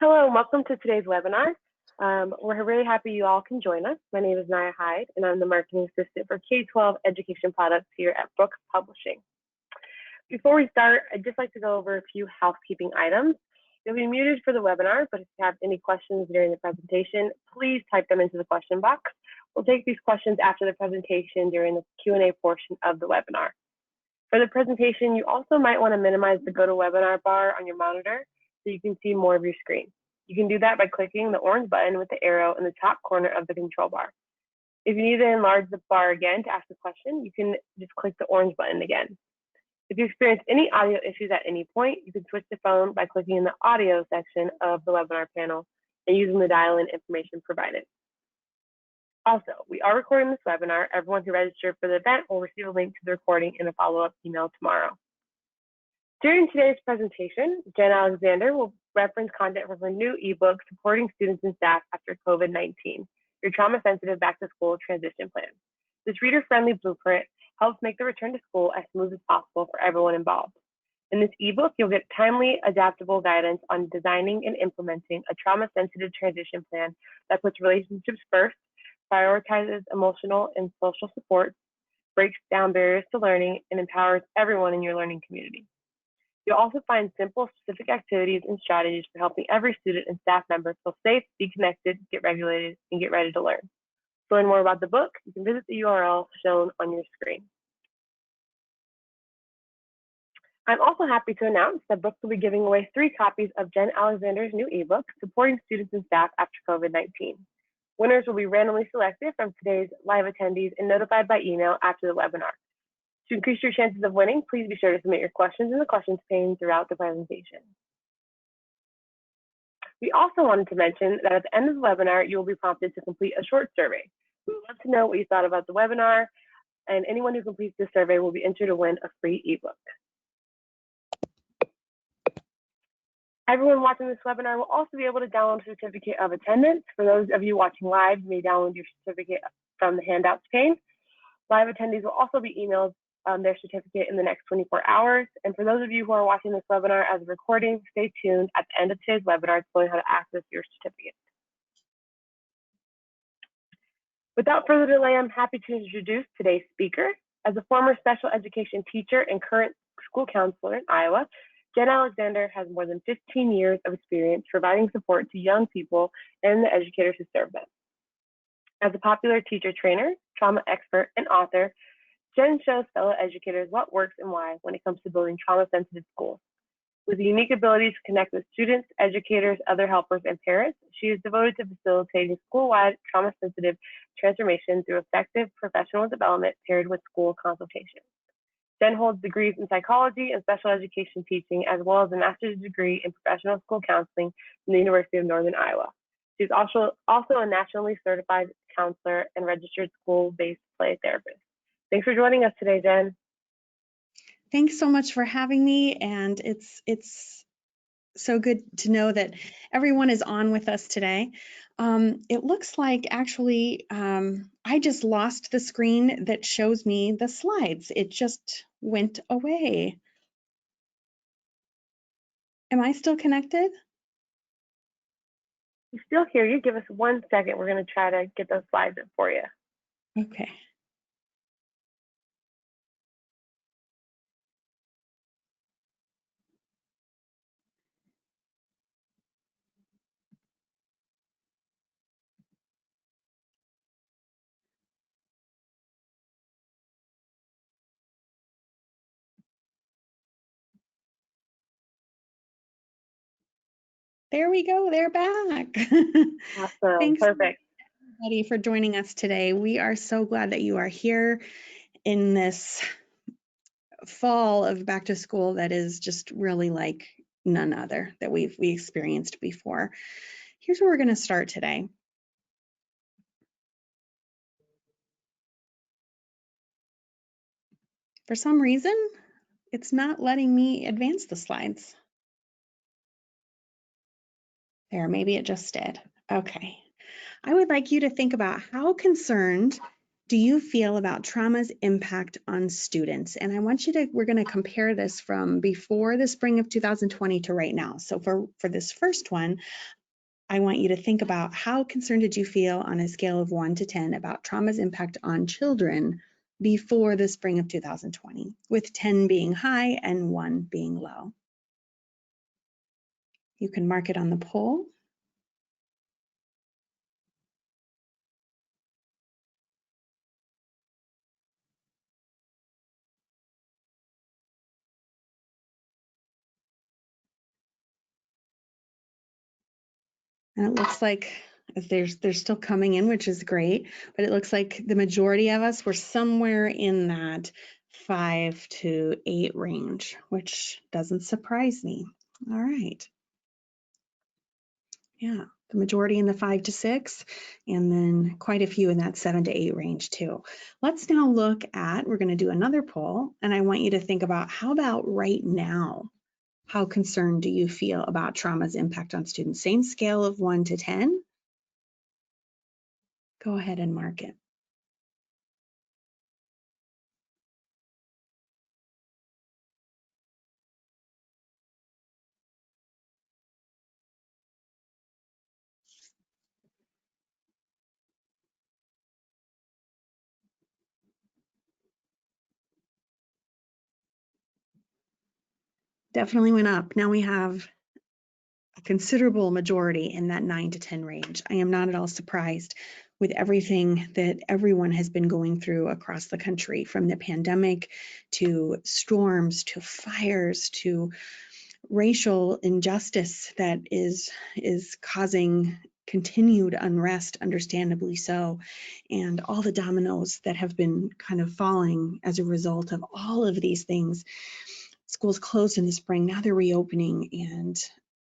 Hello, and welcome to today's webinar. We're really happy you all can join us. My name is Naya Hyde, and I'm the Marketing Assistant for K-12 Education Products here at Book Publishing. Before we start, I'd just like to go over a few housekeeping items. You'll be muted for the webinar, but if you have any questions during the presentation, please type them into the question box. We'll take these questions after the presentation during the Q&A portion of the webinar. For the presentation, you also might want to minimize the GoToWebinar bar on your monitor so you can see more of your screen. You can do that by clicking the orange button with the arrow in the top corner of the control bar. If you need to enlarge the bar again to ask a question, you can just click the orange button again. If you experience any audio issues at any point, you can switch the phone by clicking in the audio section of the webinar panel and using the dial-in information provided. Also, we are recording this webinar. Everyone who registered for the event will receive a link to the recording in a follow-up email tomorrow. During today's presentation, Jen Alexander will reference content from her new ebook, Supporting Students and Staff After COVID-19, Your Trauma-Sensitive Back-to-School Transition Plan. This reader-friendly blueprint helps make the return to school as smooth as possible for everyone involved. In this ebook, you'll get timely, adaptable guidance on designing and implementing a trauma-sensitive transition plan that puts relationships first, prioritizes emotional and social support, breaks down barriers to learning, and empowers everyone in your learning community. You'll also find simple, specific activities and strategies for helping every student and staff member feel safe, be connected, get regulated, and get ready to learn. To learn more about the book, you can visit the URL shown on your screen. I'm also happy to announce that Book will be giving away 3 copies of Jen Alexander's new ebook, Supporting Students and Staff After COVID-19. Winners will be randomly selected from today's live attendees and notified by email after the webinar. To increase your chances of winning, please be sure to submit your questions in the questions pane throughout the presentation. We also wanted to mention that at the end of the webinar, you will be prompted to complete a short survey. We would love to know what you thought about the webinar, and anyone who completes this survey will be entered to win a free ebook. Everyone watching this webinar will also be able to download a certificate of attendance. For those of you watching live, you may download your certificate from the handouts pane. Live attendees will also be emailed their certificate in the next 24 hours. And for those of you who are watching this webinar as a recording, stay tuned at the end of today's webinar to learn how to access your certificate. Without further delay, I'm happy to introduce today's speaker. As a former special education teacher and current school counselor in Iowa, Jen Alexander has more than 15 years of experience providing support to young people and the educators who serve them. As a popular teacher trainer, trauma expert, and author, Jen shows fellow educators what works and why when it comes to building trauma-sensitive schools. With a unique ability to connect with students, educators, other helpers, and parents, she is devoted to facilitating school-wide trauma-sensitive transformation through effective professional development paired with school consultation. Jen holds degrees in psychology and special education teaching, as well as a master's degree in professional school counseling from the University of Northern Iowa. She's also a nationally certified counselor and registered school-based play therapist. Thanks for joining us today, Jen. Thanks so much for having me, and it's so good to know that everyone is on with us today. It looks like actually I just lost the screen that shows me the slides. It just went away. Am I still connected? We still hear you. Give us 1 second. We're going to try to get those slides up for you. Okay. There we go. They're back. Awesome. Thanks, Perfect. everybody, for joining us today. We are so glad that you are here in this fall of back to school that is just really like none other that we experienced before. Here's where we're going to start today. For some reason, it's not letting me advance the slides. There, maybe it just did. Okay. I would like you to think about how concerned do you feel about trauma's impact on students? And I want you to, we're going to compare this from before the spring of 2020 to right now. So for this first one, I want you to think about how concerned did you feel on a scale of 1 to 10 about trauma's impact on children before the spring of 2020, with 10 being high and 1 being low. You can mark it on the poll. And it looks like they're still coming in, which is great, but it looks like the majority of us were somewhere in that 5 to 8 range, which doesn't surprise me. All right. Yeah, the majority in the 5 to 6, and then quite a few in that 7 to 8 range too. Let's now look at, we're going to do another poll, and I want you to think about, how about right now? How concerned do you feel about trauma's impact on students? Same scale of 1 to 10. Go ahead and mark it. Definitely went up. Now we have a considerable majority in that 9 to 10 range. I am not at all surprised with everything that everyone has been going through across the country, from the pandemic to storms to fires to racial injustice that is causing continued unrest, understandably so, and all the dominoes that have been kind of falling as a result of all of these things. Schools closed in the spring, now they're reopening, and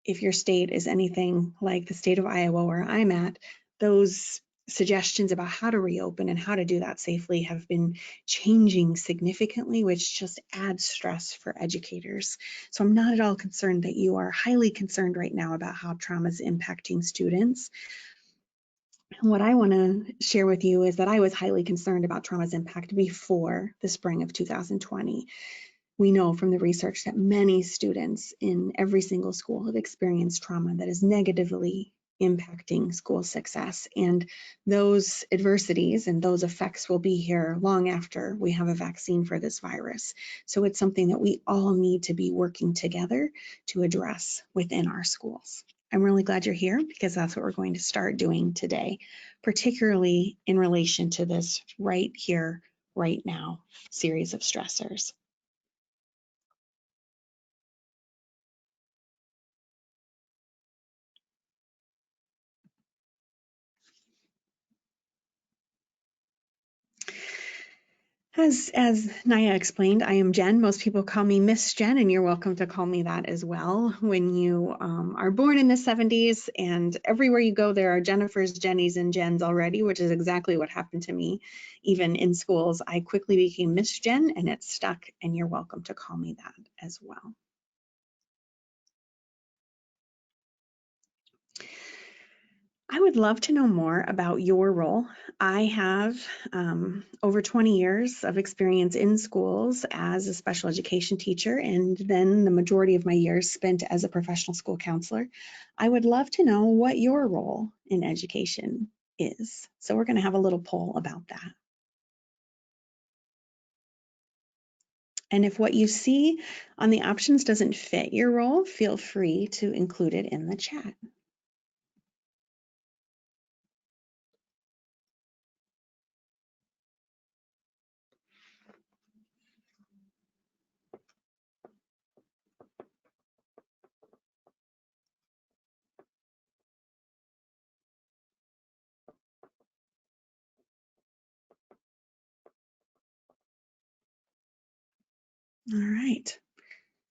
if your state is anything like the state of Iowa where I'm at, those suggestions about how to reopen and how to do that safely have been changing significantly, which just adds stress for educators. So I'm not at all concerned that you are highly concerned right now about how trauma is impacting students. And what I want to share with you is that I was highly concerned about trauma's impact before the spring of 2020. We know from the research that many students in every single school have experienced trauma that is negatively impacting school success. And those adversities and those effects will be here long after we have a vaccine for this virus. So it's something that we all need to be working together to address within our schools. I'm really glad you're here, because that's what we're going to start doing today, particularly in relation to this right here, right now series of stressors. As Naya explained, I am Jen. Most people call me Miss Jen, and you're welcome to call me that as well. When you are born in the 70s, and everywhere you go, there are Jennifers, Jennies, and Jens already, which is exactly what happened to me. Even in schools, I quickly became Miss Jen, and it stuck, and you're welcome to call me that as well. I would love to know more about your role. I have over 20 years of experience in schools as a special education teacher, and then the majority of my years spent as a professional school counselor. I would love to know what your role in education is. So we're going to have a little poll about that. And if what you see on the options doesn't fit your role, feel free to include it in the chat. All right.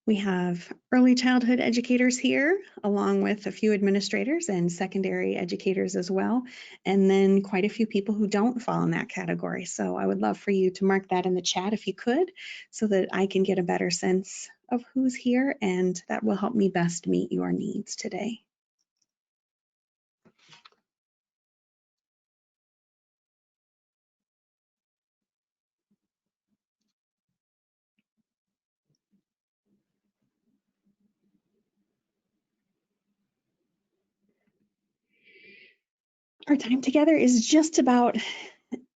We have early childhood educators here, along with a few administrators and secondary educators as well, and then quite a few people who don't fall in that category. So I would love for you to mark that in the chat if you could, so that I can get a better sense of who's here, and that will help me best meet your needs today. Our time together is just about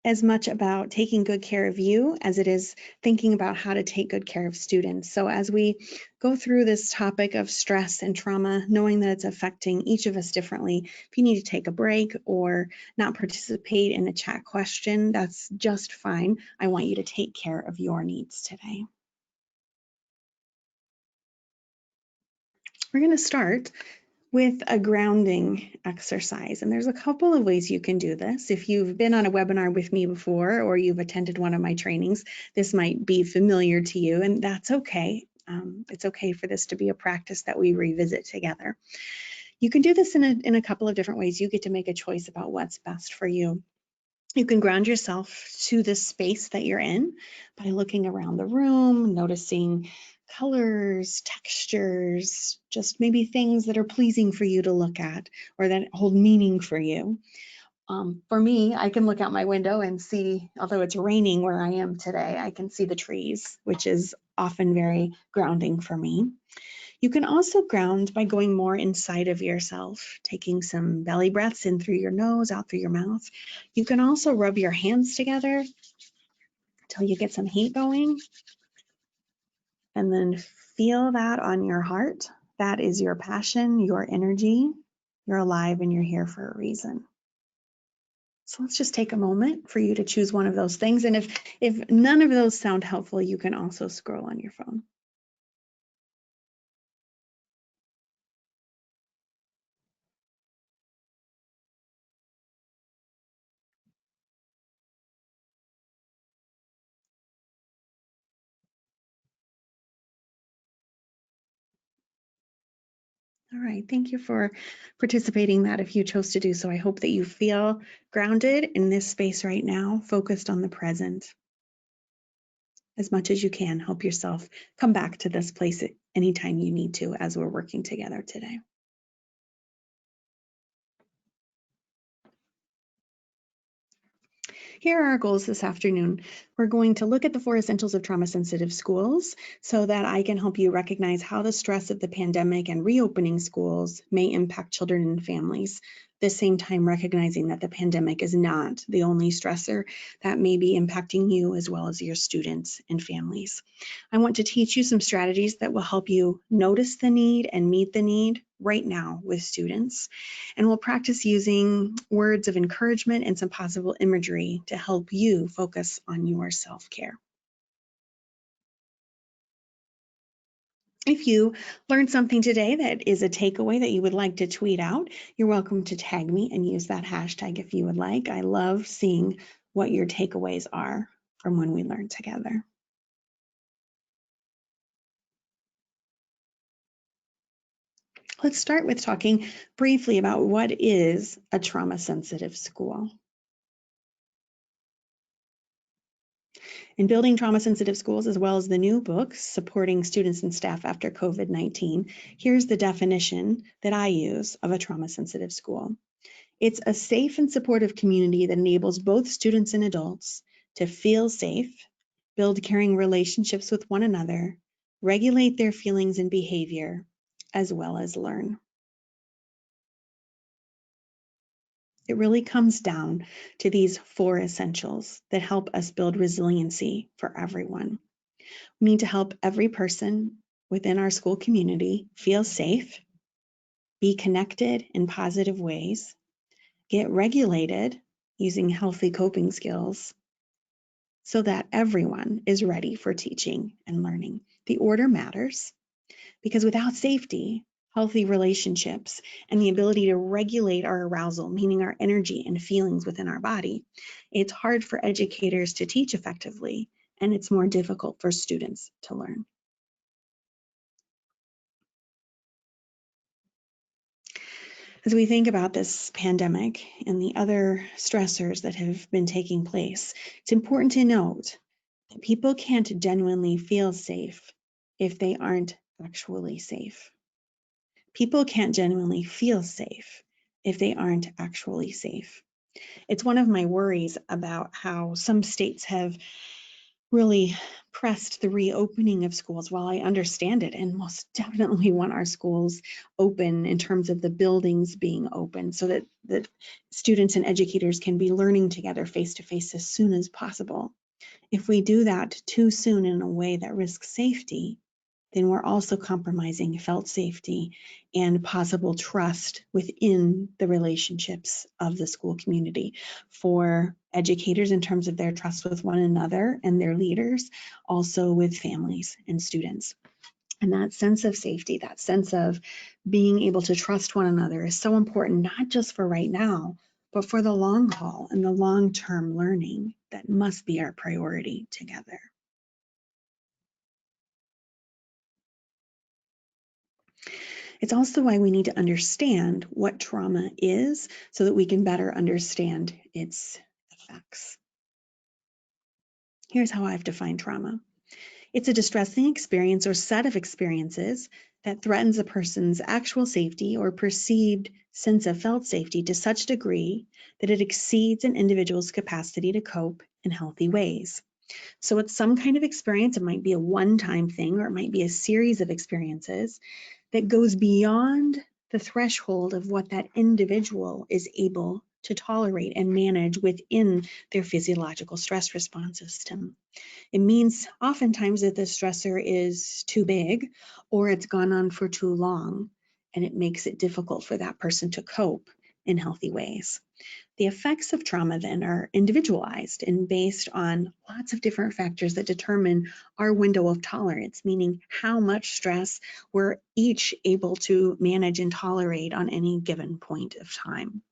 as much about taking good care of you as it is thinking about how to take good care of students. So as we go through this topic of stress and trauma, knowing that it's affecting each of us differently, if you need to take a break or not participate in a chat question, that's just fine. I want you to take care of your needs today. We're going to start with a grounding exercise. And there's a couple of ways you can do this. If you've been on a webinar with me before, or you've attended one of my trainings, this might be familiar to you, and that's okay. It's okay for this to be a practice that we revisit together. You can do this in a couple of different ways. You get to make a choice about what's best for you. You can ground yourself to the space that you're in by looking around the room, noticing colors, textures, just maybe things that are pleasing for you to look at or that hold meaning for you. For me, I can look out my window and see, although it's raining where I am today, I can see the trees, which is often very grounding for me. You can also ground by going more inside of yourself, taking some belly breaths in through your nose, out through your mouth. You can also rub your hands together until you get some heat going, and then feel that on your heart. That is your passion, your energy. You're alive and you're here for a reason. So let's just take a moment for you to choose one of those things. And if none of those sound helpful, you can also scroll on your phone. All right, thank you for participating in that if you chose to do so. I hope that you feel grounded in this space right now, focused on the present. As much as you can, help yourself come back to this place anytime you need to as we're working together today. Here are our goals this afternoon. We're going to look at the 4 essentials of trauma-sensitive schools so that I can help you recognize how the stress of the pandemic and reopening schools may impact children and families. At the same time, recognizing that the pandemic is not the only stressor that may be impacting you as well as your students and families. I want to teach you some strategies that will help you notice the need and meet the need right now with students. And we'll practice using words of encouragement and some possible imagery to help you focus on your self-care. If you learned something today that is a takeaway that you would like to tweet out, you're welcome to tag me and use that hashtag if you would like. I love seeing what your takeaways are from when we learn together. Let's start with talking briefly about what is a trauma-sensitive school. In Building Trauma-Sensitive Schools, as well as the new book, Supporting Students and Staff After COVID-19, here's the definition that I use of a trauma-sensitive school. It's a safe and supportive community that enables both students and adults to feel safe, build caring relationships with one another, regulate their feelings and behavior, as well as learn. It really comes down to these 4 essentials that help us build resiliency for everyone. We need to help every person within our school community feel safe, be connected in positive ways, get regulated using healthy coping skills, so that everyone is ready for teaching and learning. The order matters because without safety, healthy relationships, and the ability to regulate our arousal, meaning our energy and feelings within our body, it's hard for educators to teach effectively, and it's more difficult for students to learn. As we think about this pandemic and the other stressors that have been taking place, it's important to note that people can't genuinely feel safe if they aren't actually safe. People can't genuinely feel safe if they aren't actually safe. It's one of my worries about how some states have really pressed the reopening of schools. While I understand it and most definitely want our schools open in terms of the buildings being open so that students and educators can be learning together face to face as soon as possible. If we do that too soon in a way that risks safety, then we're also compromising felt safety and possible trust within the relationships of the school community for educators in terms of their trust with one another and their leaders, also with families and students. And that sense of safety, that sense of being able to trust one another is so important, not just for right now, but for the long haul and the long-term learning that must be our priority together. It's also why we need to understand what trauma is so that we can better understand its effects. Here's how I've defined trauma. It's a distressing experience or set of experiences that threatens a person's actual safety or perceived sense of felt safety to such a degree that it exceeds an individual's capacity to cope in healthy ways. So it's some kind of experience. It might be a one-time thing, or it might be a series of experiences that goes beyond the threshold of what that individual is able to tolerate and manage within their physiological stress response system. It means oftentimes that the stressor is too big or it's gone on for too long, and it makes it difficult for that person to cope in healthy ways. The effects of trauma then are individualized and based on lots of different factors that determine our window of tolerance, meaning how much stress we're each able to manage and tolerate on any given point of time.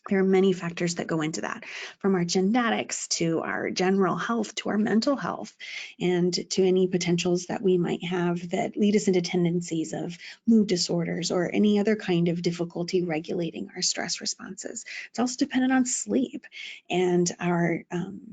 There are many factors that go into that, from our genetics to our general health to our mental health, and to any potentials that we might have that lead us into tendencies of mood disorders or any other kind of difficulty regulating our stress responses. It's also dependent on sleep and our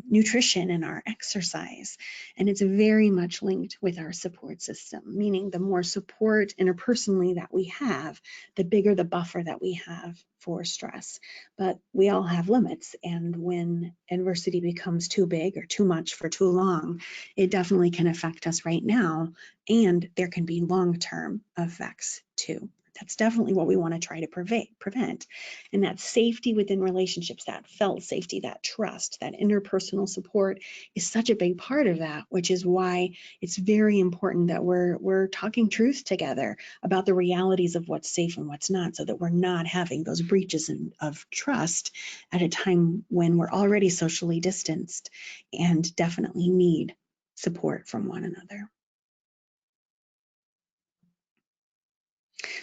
nutrition and our exercise. And it's very much linked with our support system, meaning the more support interpersonally that we have, the bigger the buffer that we have for stress. But we all have limits, and when adversity becomes too big or too much for too long, it definitely can affect us right now, and there can be long-term effects too. That's definitely what we want to try to prevent. And that safety within relationships, that felt safety, that trust, that interpersonal support is such a big part of that, which is why it's very important that we're talking truth together about the realities of what's safe and what's not, so that we're not having those breaches of trust at a time when we're already socially distanced and definitely need support from one another.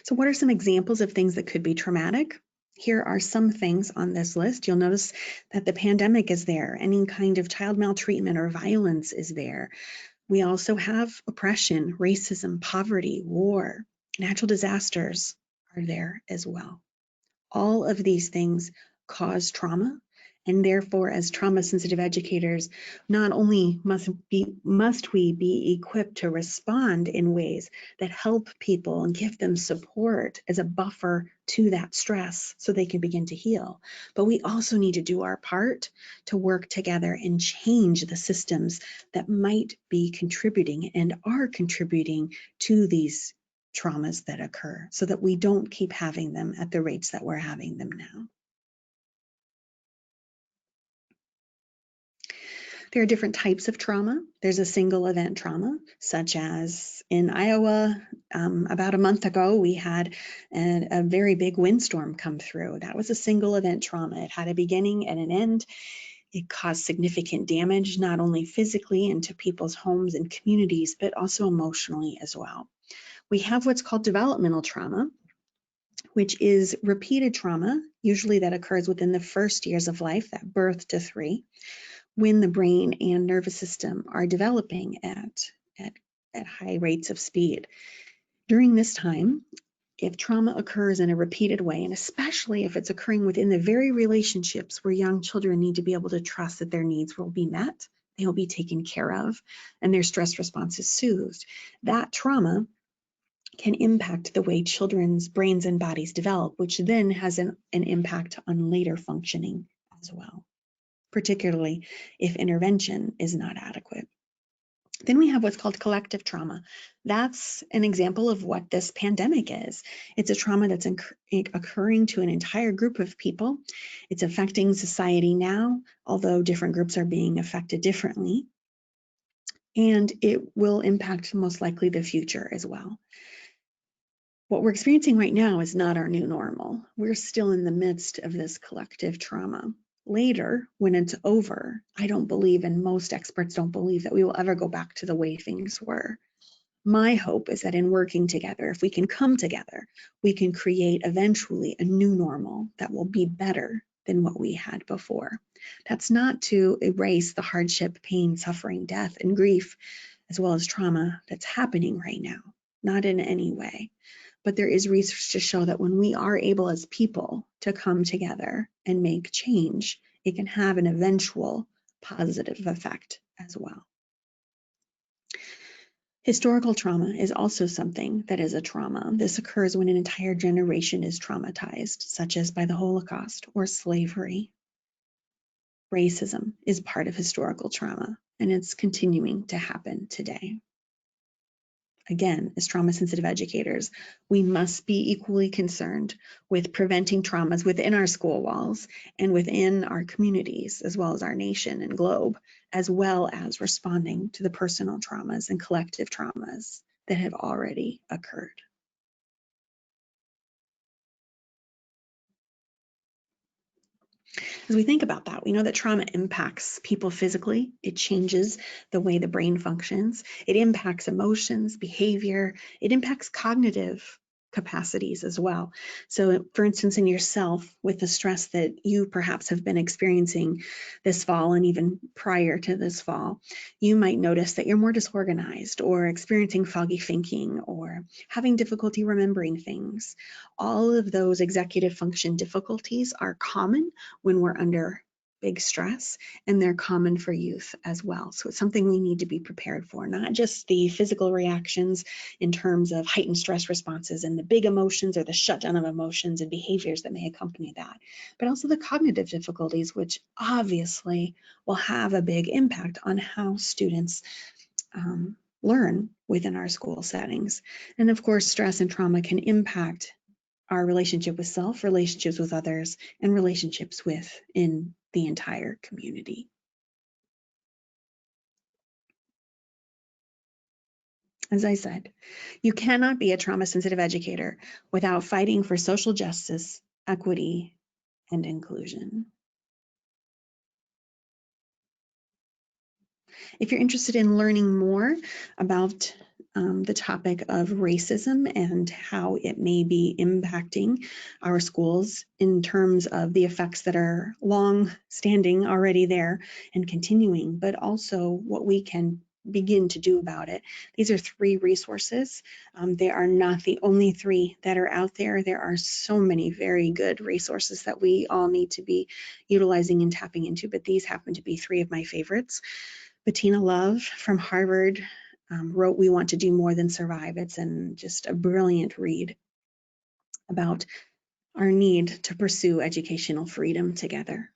So what are some examples of things that could be traumatic? Here are some things on this list. You'll notice that the pandemic is there. Any kind of child maltreatment or violence is there. We also have oppression, racism, poverty, war, natural disasters are there as well. All of these things cause trauma, and therefore, as trauma-sensitive educators, not only must we be equipped to respond in ways that help people and give them support as a buffer to that stress so they can begin to heal, but we also need to do our part to work together and change the systems that might be contributing and are contributing to these traumas that occur, so that we don't keep having them at the rates that we're having them now. There are different types of trauma. There's a single event trauma, such as in Iowa, about a month ago, we had a very big windstorm come through. That was a single event trauma. It had a beginning and an end. It caused significant damage, not only physically into people's homes and communities, but also emotionally as well. We have what's called developmental trauma, which is repeated trauma, usually that occurs within the first years of life, that birth to 3, when the brain and nervous system are developing at high rates of speed. During this time, if trauma occurs in a repeated way, and especially if it's occurring within the very relationships where young children need to be able to trust that their needs will be met, they will be taken care of, and their stress response is soothed, that trauma can impact the way children's brains and bodies develop, which then has an impact on later functioning as well, particularly if intervention is not adequate. Then we have what's called collective trauma. That's an example of what this pandemic is. It's a trauma that's occurring to an entire group of people. It's affecting society now, although different groups are being affected differently. And it will impact most likely the future as well. What we're experiencing right now is not our new normal. We're still in the midst of this collective trauma. Later, when it's over, I don't believe, and most experts don't believe, that we will ever go back to the way things were. My hope is that in working together, if we can come together, we can create eventually a new normal that will be better than what we had before. That's not to erase the hardship, pain, suffering, death, and grief, as well as trauma that's happening right now, not in any way. But there is research to show that when we are able as people to come together and make change, it can have an eventual positive effect as well. Historical trauma is also something that is a trauma. This occurs when an entire generation is traumatized, such as by the Holocaust or slavery. Racism is part of historical trauma, and it's continuing to happen today. Again, as trauma-sensitive educators, we must be equally concerned with preventing traumas within our school walls and within our communities, as well as our nation and globe, as well as responding to the personal traumas and collective traumas that have already occurred. As we think about that, we know that trauma impacts people physically. It changes the way the brain functions. It impacts emotions, behavior. It impacts cognitive capacities as well. So for instance, in yourself, with the stress that you perhaps have been experiencing this fall and even prior to this fall, you might notice that you're more disorganized or experiencing foggy thinking or having difficulty remembering things. All of those executive function difficulties are common when we're under big stress, and they're common for youth as well. So it's something we need to be prepared for, not just the physical reactions in terms of heightened stress responses and the big emotions or the shutdown of emotions and behaviors that may accompany that, but also the cognitive difficulties, which obviously will have a big impact on how students learn within our school settings. And of course, stress and trauma can impact our relationship with self, relationships with others, and relationships within the entire community. As I said, you cannot be a trauma-sensitive educator without fighting for social justice, equity, and inclusion. If you're interested in learning more about the topic of racism and how it may be impacting our schools in terms of the effects that are long-standing already there and continuing, but also what we can begin to do about it. These are 3 resources. They are not the only 3 that are out there. There are so many very good resources that we all need to be utilizing and tapping into, but these happen to be 3 of my favorites. Bettina Love from Harvard wrote We Want to Do More Than Survive. It's just a brilliant read about our need to pursue educational freedom together.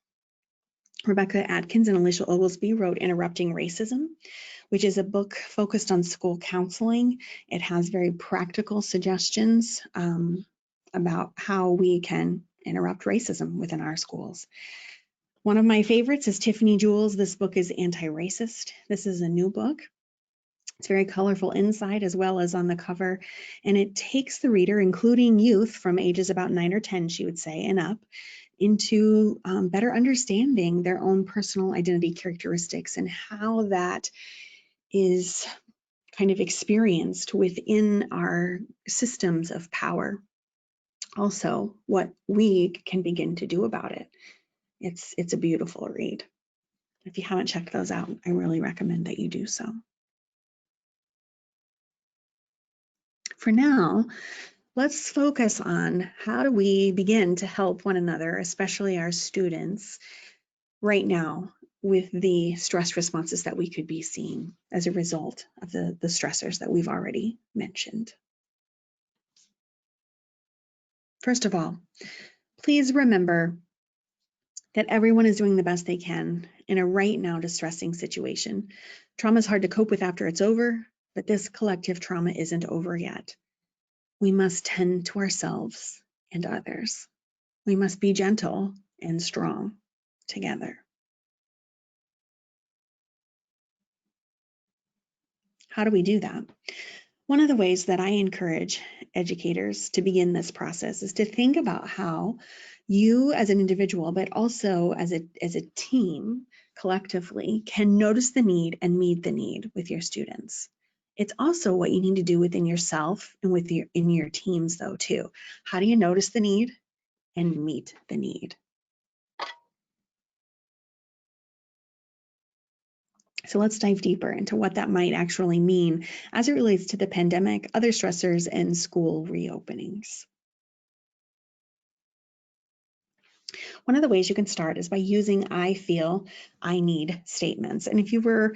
Rebecca Atkins and Alicia Oglesby wrote Interrupting Racism, which is a book focused on school counseling. It has very practical suggestions about how we can interrupt racism within our schools. One of my favorites is Tiffany Jewell's This Book is Anti-Racist. This is a new book. It's very colorful inside as well as on the cover, and it takes the reader, including youth from ages about 9 or 10, she would say, and up, into better understanding their own personal identity characteristics and how that is kind of experienced within our systems of power. Also, what we can begin to do about it. It's a beautiful read. If you haven't checked those out, I really recommend that you do so. For now, let's focus on how do we begin to help one another, especially our students, right now with the stress responses that we could be seeing as a result of the stressors that we've already mentioned. First of all, please remember that everyone is doing the best they can in a right now distressing situation. Trauma is hard to cope with after it's over, but this collective trauma isn't over yet. We must tend to ourselves and others. We must be gentle and strong together. How do we do that? One of the ways that I encourage educators to begin this process is to think about how you as an individual, but also as a team collectively, can notice the need and meet the need with your students. It's also what you need to do within yourself and in your teams though too. How do you notice the need and meet the need? So let's dive deeper into what that might actually mean as it relates to the pandemic, other stressors, and school reopenings. One of the ways you can start is by using I feel, I need statements. And if you were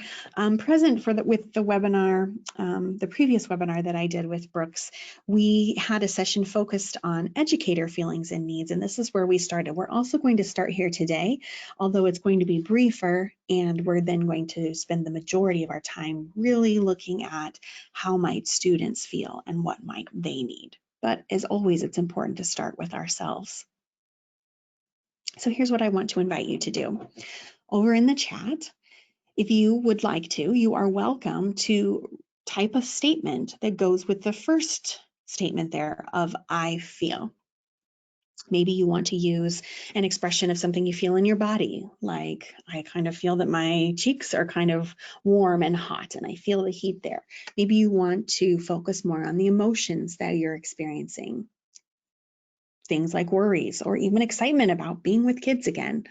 present with the webinar, the previous webinar that I did with Brooks, we had a session focused on educator feelings and needs. And this is where we started. We're also going to start here today, although it's going to be briefer. And we're then going to spend the majority of our time really looking at how might students feel and what might they need. But as always, it's important to start with ourselves. So here's what I want to invite you to do. Over in the chat, if you would like to, you are welcome to type a statement that goes with the first statement there of I feel. Maybe you want to use an expression of something you feel in your body, like I kind of feel that my cheeks are kind of warm and hot and I feel the heat there. Maybe you want to focus more on the emotions that you're experiencing. Things like worries or even excitement about being with kids again.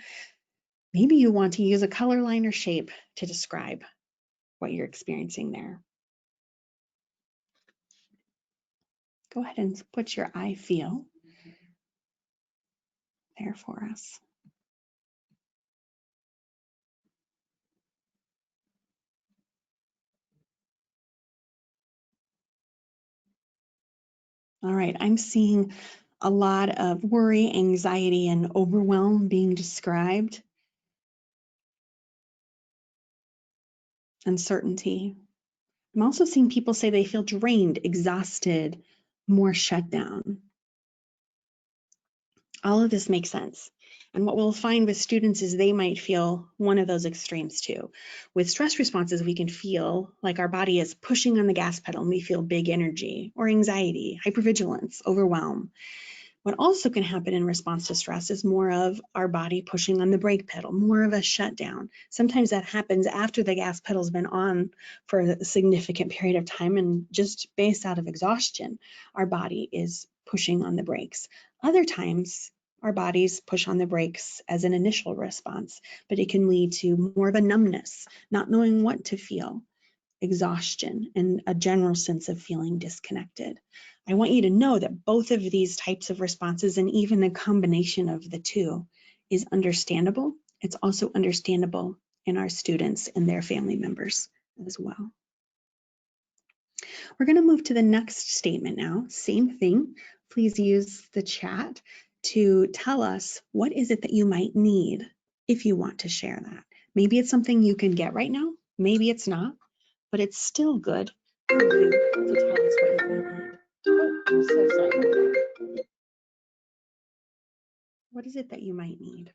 Maybe you want to use a color line or shape to describe what you're experiencing there. Go ahead and put your I feel there for us. All right, I'm seeing a lot of worry, anxiety, and overwhelm being described. Uncertainty. I'm also seeing people say they feel drained, exhausted, more shut down. All of this makes sense. And what we'll find with students is they might feel one of those extremes too. With stress responses, we can feel like our body is pushing on the gas pedal and we feel big energy or anxiety, hypervigilance, overwhelm. What also can happen in response to stress is more of our body pushing on the brake pedal, more of a shutdown. Sometimes that happens after the gas pedal's been on for a significant period of time, and just based out of exhaustion, our body is pushing on the brakes. Other times, our bodies push on the brakes as an initial response, but it can lead to more of a numbness, not knowing what to feel, exhaustion, and a general sense of feeling disconnected. I want you to know that both of these types of responses, and even the combination of the two, is understandable. It's also understandable in our students and their family members as well. We're going to move to the next statement now. Same thing. Please use the chat to tell us what is it that you might need if you want to share that. Maybe it's something you can get right now. Maybe it's not, but it's still good for you to tell us what you need. Oh, I'm so sorry. What is it that you might need?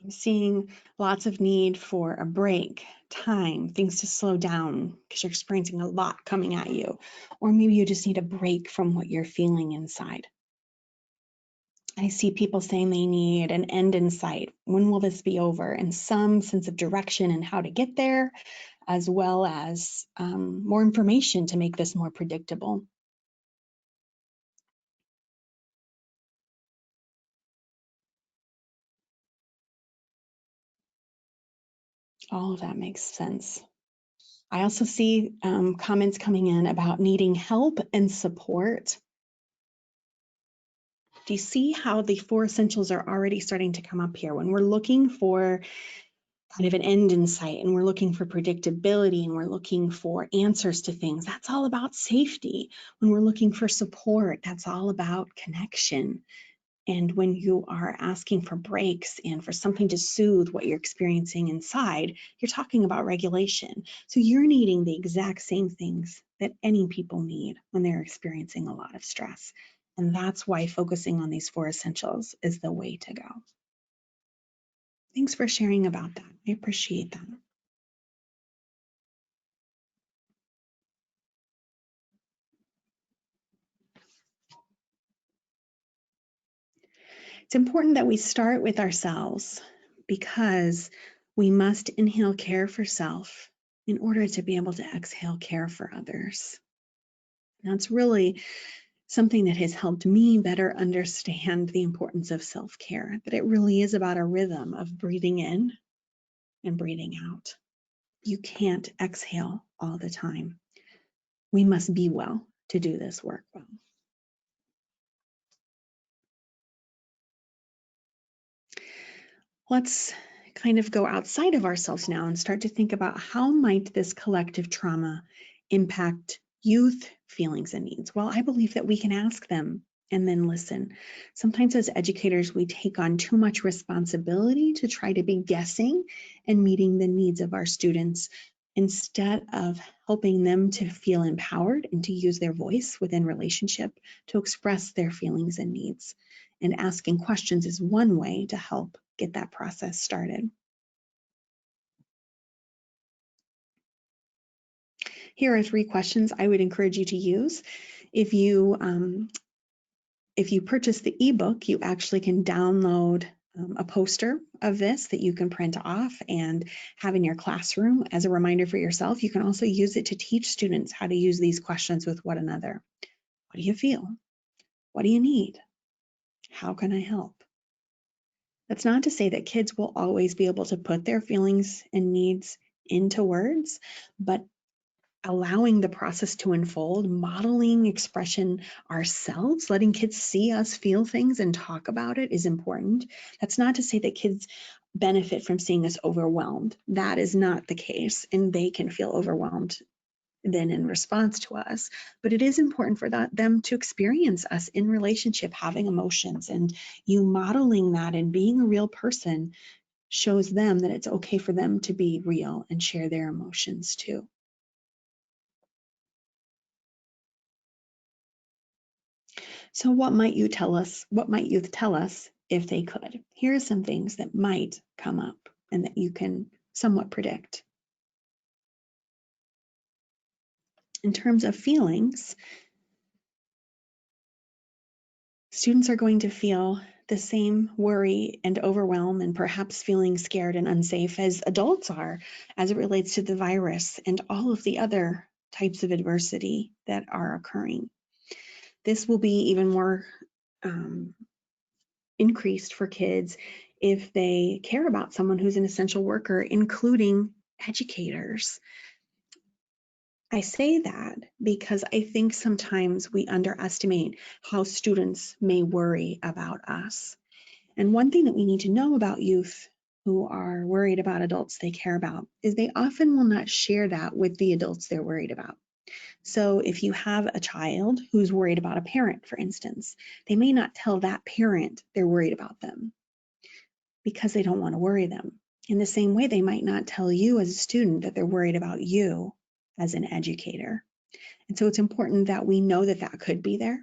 I'm seeing lots of need for a break, time, things to slow down because you're experiencing a lot coming at you. Or maybe you just need a break from what you're feeling inside. I see people saying they need an end in sight. When will this be over? And some sense of direction and how to get there, as well as more information to make this more predictable. All of that makes sense. I also see comments coming in about needing help and support. Do you see how the 4 essentials are already starting to come up here? When we're looking for kind of an end in sight and we're looking for predictability and we're looking for answers to things, that's all about safety. When we're looking for support, that's all about connection. And when you are asking for breaks and for something to soothe what you're experiencing inside, you're talking about regulation. So you're needing the exact same things that any people need when they're experiencing a lot of stress. And that's why focusing on these 4 essentials is the way to go. Thanks for sharing about that. I appreciate that. It's important that we start with ourselves because we must inhale care for self in order to be able to exhale care for others. That's really something that has helped me better understand the importance of self-care, that it really is about a rhythm of breathing in and breathing out. You can't exhale all the time. We must be well to do this work well. Let's kind of go outside of ourselves now and start to think about how might this collective trauma impact youth feelings and needs. Well, I believe that we can ask them and then listen. Sometimes as educators, we take on too much responsibility to try to be guessing and meeting the needs of our students instead of helping them to feel empowered and to use their voice within relationship to express their feelings and needs. And asking questions is one way to help get that process started. Here are 3 questions I would encourage you to use. If you purchase the ebook, you actually can download a poster of this that you can print off and have in your classroom as a reminder for yourself. You can also use it to teach students how to use these questions with one another. What do you feel? What do you need? How can I help? That's not to say that kids will always be able to put their feelings and needs into words, but allowing the process to unfold, modeling expression ourselves, letting kids see us feel things and talk about it is important. That's not to say that kids benefit from seeing us overwhelmed. That is not the case, and they can feel overwhelmed then in response to us. But it is important for them to experience us in relationship, having emotions, and you modeling that and being a real person shows them that it's okay for them to be real and share their emotions too. So what might you tell us? What might youth tell us if they could? Here are some things that might come up and that you can somewhat predict. In terms of feelings, students are going to feel the same worry and overwhelm and perhaps feeling scared and unsafe as adults are as it relates to the virus and all of the other types of adversity that are occurring. This will be even more increased for kids if they care about someone who's an essential worker, including educators. I say that because I think sometimes we underestimate how students may worry about us. And one thing that we need to know about youth who are worried about adults they care about is they often will not share that with the adults they're worried about. So if you have a child who's worried about a parent, for instance, they may not tell that parent they're worried about them because they don't want to worry them. In the same way, they might not tell you as a student that they're worried about you as an educator. And so it's important that we know that that could be there.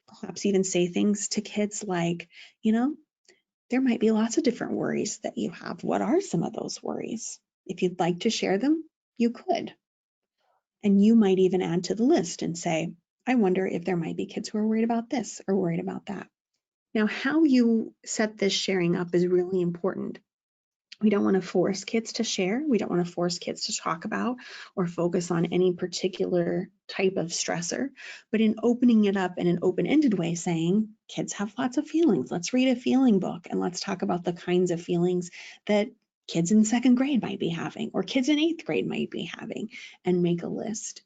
Perhaps even say things to kids like, there might be lots of different worries that you have. What are some of those worries? If you'd like to share them, you could. And you might even add to the list and say, I wonder if there might be kids who are worried about this or worried about that. Now, how you set this sharing up is really important. We don't want to force kids to share. We don't want to force kids to talk about or focus on any particular type of stressor, but in opening it up in an open-ended way, saying kids have lots of feelings. Let's read a feeling book and let's talk about the kinds of feelings that kids in 2nd grade might be having or kids in 8th grade might be having and make a list.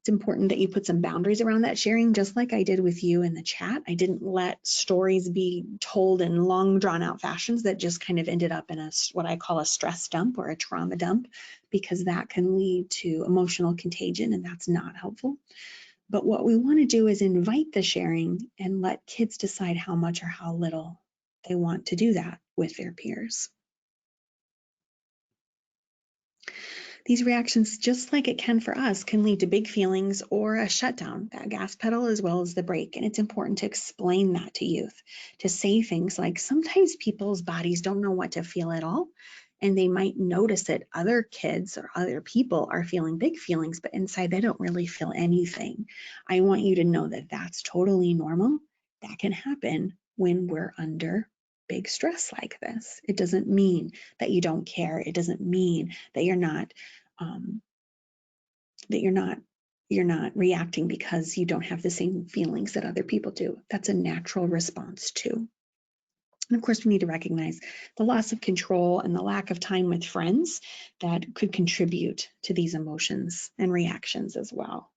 It's important that you put some boundaries around that sharing, just like I did with you in the chat. I didn't let stories be told in long, drawn-out fashions that just kind of ended up in what I call a stress dump or a trauma dump, because that can lead to emotional contagion, and that's not helpful. But what we want to do is invite the sharing and let kids decide how much or how little they want to do that with their peers. These reactions, just like it can for us, can lead to big feelings or a shutdown, that gas pedal as well as the brake. And it's important to explain that to youth, to say things like, sometimes people's bodies don't know what to feel at all. And they might notice that other kids or other people are feeling big feelings, but inside they don't really feel anything. I want you to know that that's totally normal. That can happen when we're under big stress like this. It doesn't mean that you don't care. It doesn't mean that you're not you're not reacting because you don't have the same feelings that other people do. That's a natural response too. And of course, we need to recognize the loss of control and the lack of time with friends that could contribute to these emotions and reactions as well.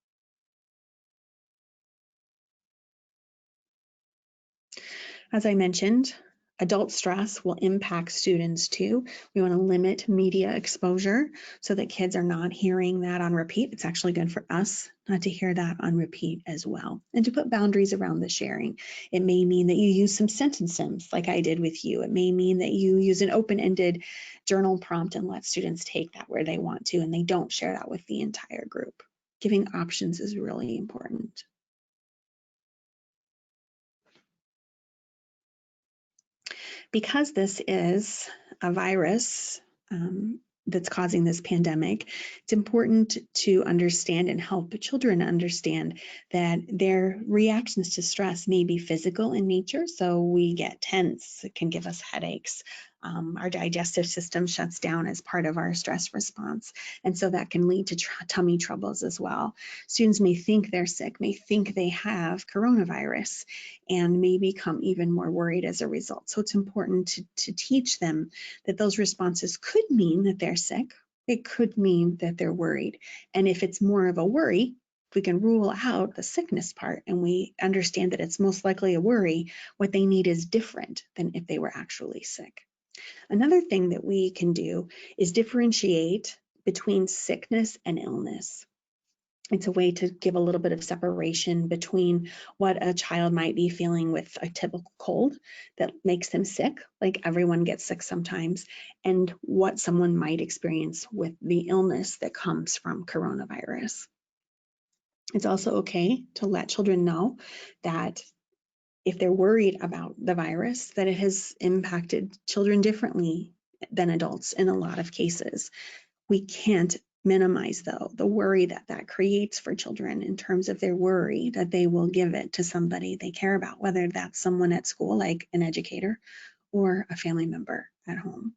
As I mentioned, adult stress will impact students too. We want to limit media exposure so that kids are not hearing that on repeat. It's actually good for us not to hear that on repeat as well. And to put boundaries around the sharing. It may mean that you use some sentence sims like I did with you. It may mean that you use an open-ended journal prompt and let students take that where they want to, and they don't share that with the entire group. Giving options is really important. Because this is a virus that's causing this pandemic, it's important to understand and help children understand that their reactions to stress may be physical in nature. So we get tense, it can give us headaches. Our digestive system shuts down as part of our stress response. And so that can lead to tummy troubles as well. Students may think they're sick, may think they have coronavirus, and may become even more worried as a result. So it's important to teach them that those responses could mean that they're sick. It could mean that they're worried. And if it's more of a worry, if we can rule out the sickness part and we understand that it's most likely a worry, what they need is different than if they were actually sick. Another thing that we can do is differentiate between sickness and illness. It's a way to give a little bit of separation between what a child might be feeling with a typical cold that makes them sick, like everyone gets sick sometimes, and what someone might experience with the illness that comes from coronavirus. It's also okay to let children know that if they're worried about the virus, that it has impacted children differently than adults in a lot of cases. We can't minimize, though, the worry that that creates for children in terms of their worry that they will give it to somebody they care about, whether that's someone at school, like an educator, or a family member at home.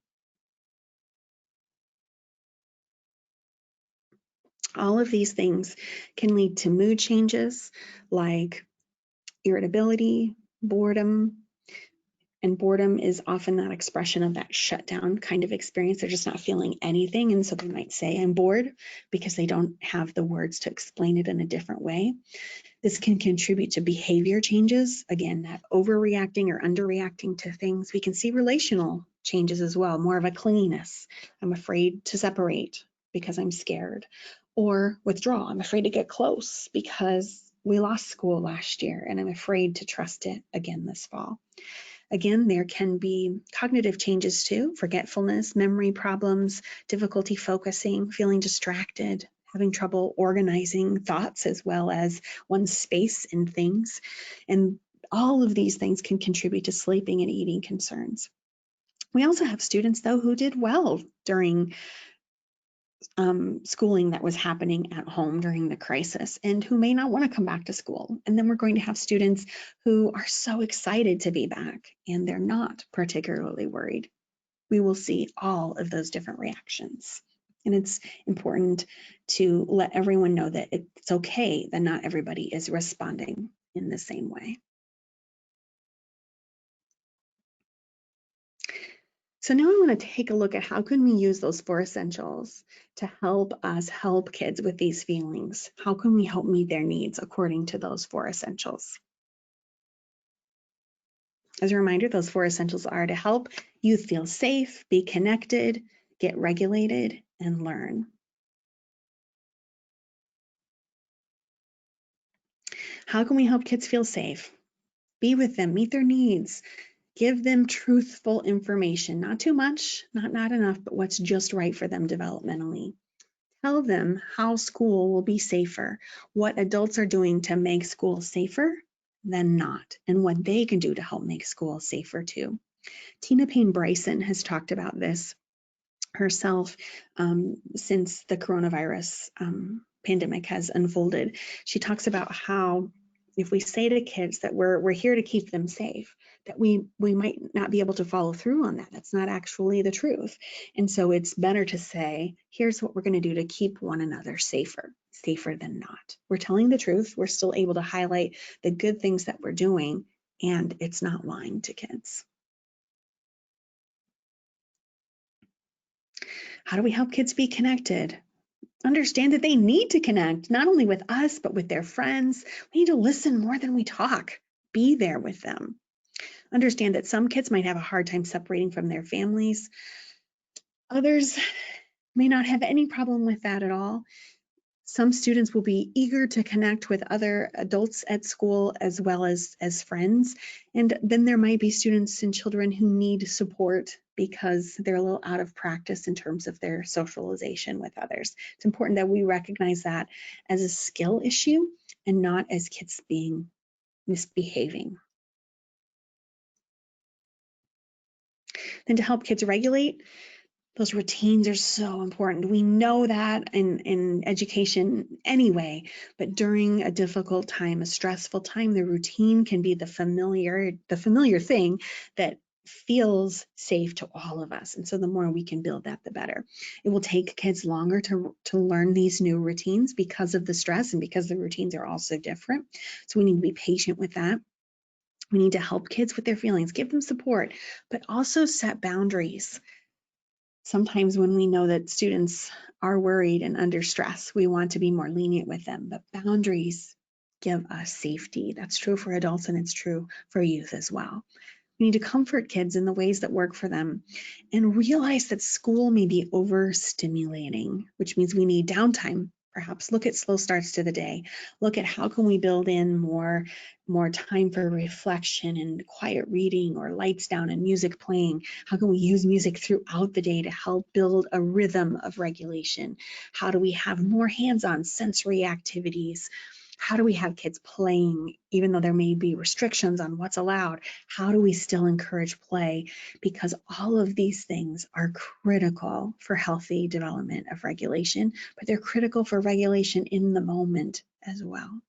All of these things can lead to mood changes like irritability, boredom, and boredom is often that expression of that shutdown kind of experience. They're just not feeling anything. And so they might say, I'm bored, because they don't have the words to explain it in a different way. This can contribute to behavior changes. Again, that overreacting or underreacting to things. We can see relational changes as well, more of a clinginess. I'm afraid to separate because I'm scared. Or withdraw. I'm afraid to get close because we lost school last year and I'm afraid to trust it again this fall. Again, there can be cognitive changes too, forgetfulness, memory problems, difficulty focusing, feeling distracted, having trouble organizing thoughts as well as one's space in things. And all of these things can contribute to sleeping and eating concerns. We also have students, though, who did well during schooling that was happening at home during the crisis and who may not want to come back to school. And then we're going to have students who are so excited to be back and they're not particularly worried. We will see all of those different reactions. And it's important to let everyone know that it's okay that not everybody is responding in the same way. So now I want to take a look at how can we use those 4 essentials to help us help kids with these feelings. How can we help meet their needs according to those 4 essentials? As a reminder, those 4 essentials are to help youth feel safe, be connected, get regulated, and learn. How can we help kids feel safe? Be with them, meet their needs, give them truthful information, not too much, not enough, but what's just right for them developmentally. Tell them how school will be safer, what adults are doing to make school safer than not, and what they can do to help make school safer too. Tina Payne Bryson has talked about this herself since the coronavirus pandemic has unfolded. She talks about how if we say to kids that we're here to keep them safe, that we might not be able to follow through on that. That's not actually the truth. And so it's better to say, here's what we're going to do to keep one another safer than not. We're telling the truth. We're still able to highlight the good things that we're doing, and it's not lying to kids. How do we help kids be connected? Understand that they need to connect, not only with us, but with their friends. We need to listen more than we talk. Be there with them. Understand that some kids might have a hard time separating from their families. Others may not have any problem with that at all. Some students will be eager to connect with other adults at school as well as friends. And then there might be students and children who need support because they're a little out of practice in terms of their socialization with others. It's important that we recognize that as a skill issue and not as kids being misbehaving. Then to help kids regulate, those routines are so important. We know that in education anyway, but during a difficult time, a stressful time, the routine can be the familiar thing that feels safe to all of us. And so the more we can build that, the better. It will take kids longer to learn these new routines because of the stress and because the routines are also different. So we need to be patient with that. We need to help kids with their feelings, give them support, but also set boundaries. Sometimes when we know that students are worried and under stress, we want to be more lenient with them, but boundaries give us safety. That's true for adults and it's true for youth as well. We need to comfort kids in the ways that work for them and realize that school may be overstimulating, which means we need downtime. Perhaps look at slow starts to the day. Look at how can we build in more time for reflection and quiet reading or lights down and music playing. How can we use music throughout the day to help build a rhythm of regulation? How do we have more hands-on sensory activities? How do we have kids playing, even though there may be restrictions on what's allowed? How do we still encourage play? Because all of these things are critical for healthy development of regulation, but they're critical for regulation in the moment as well.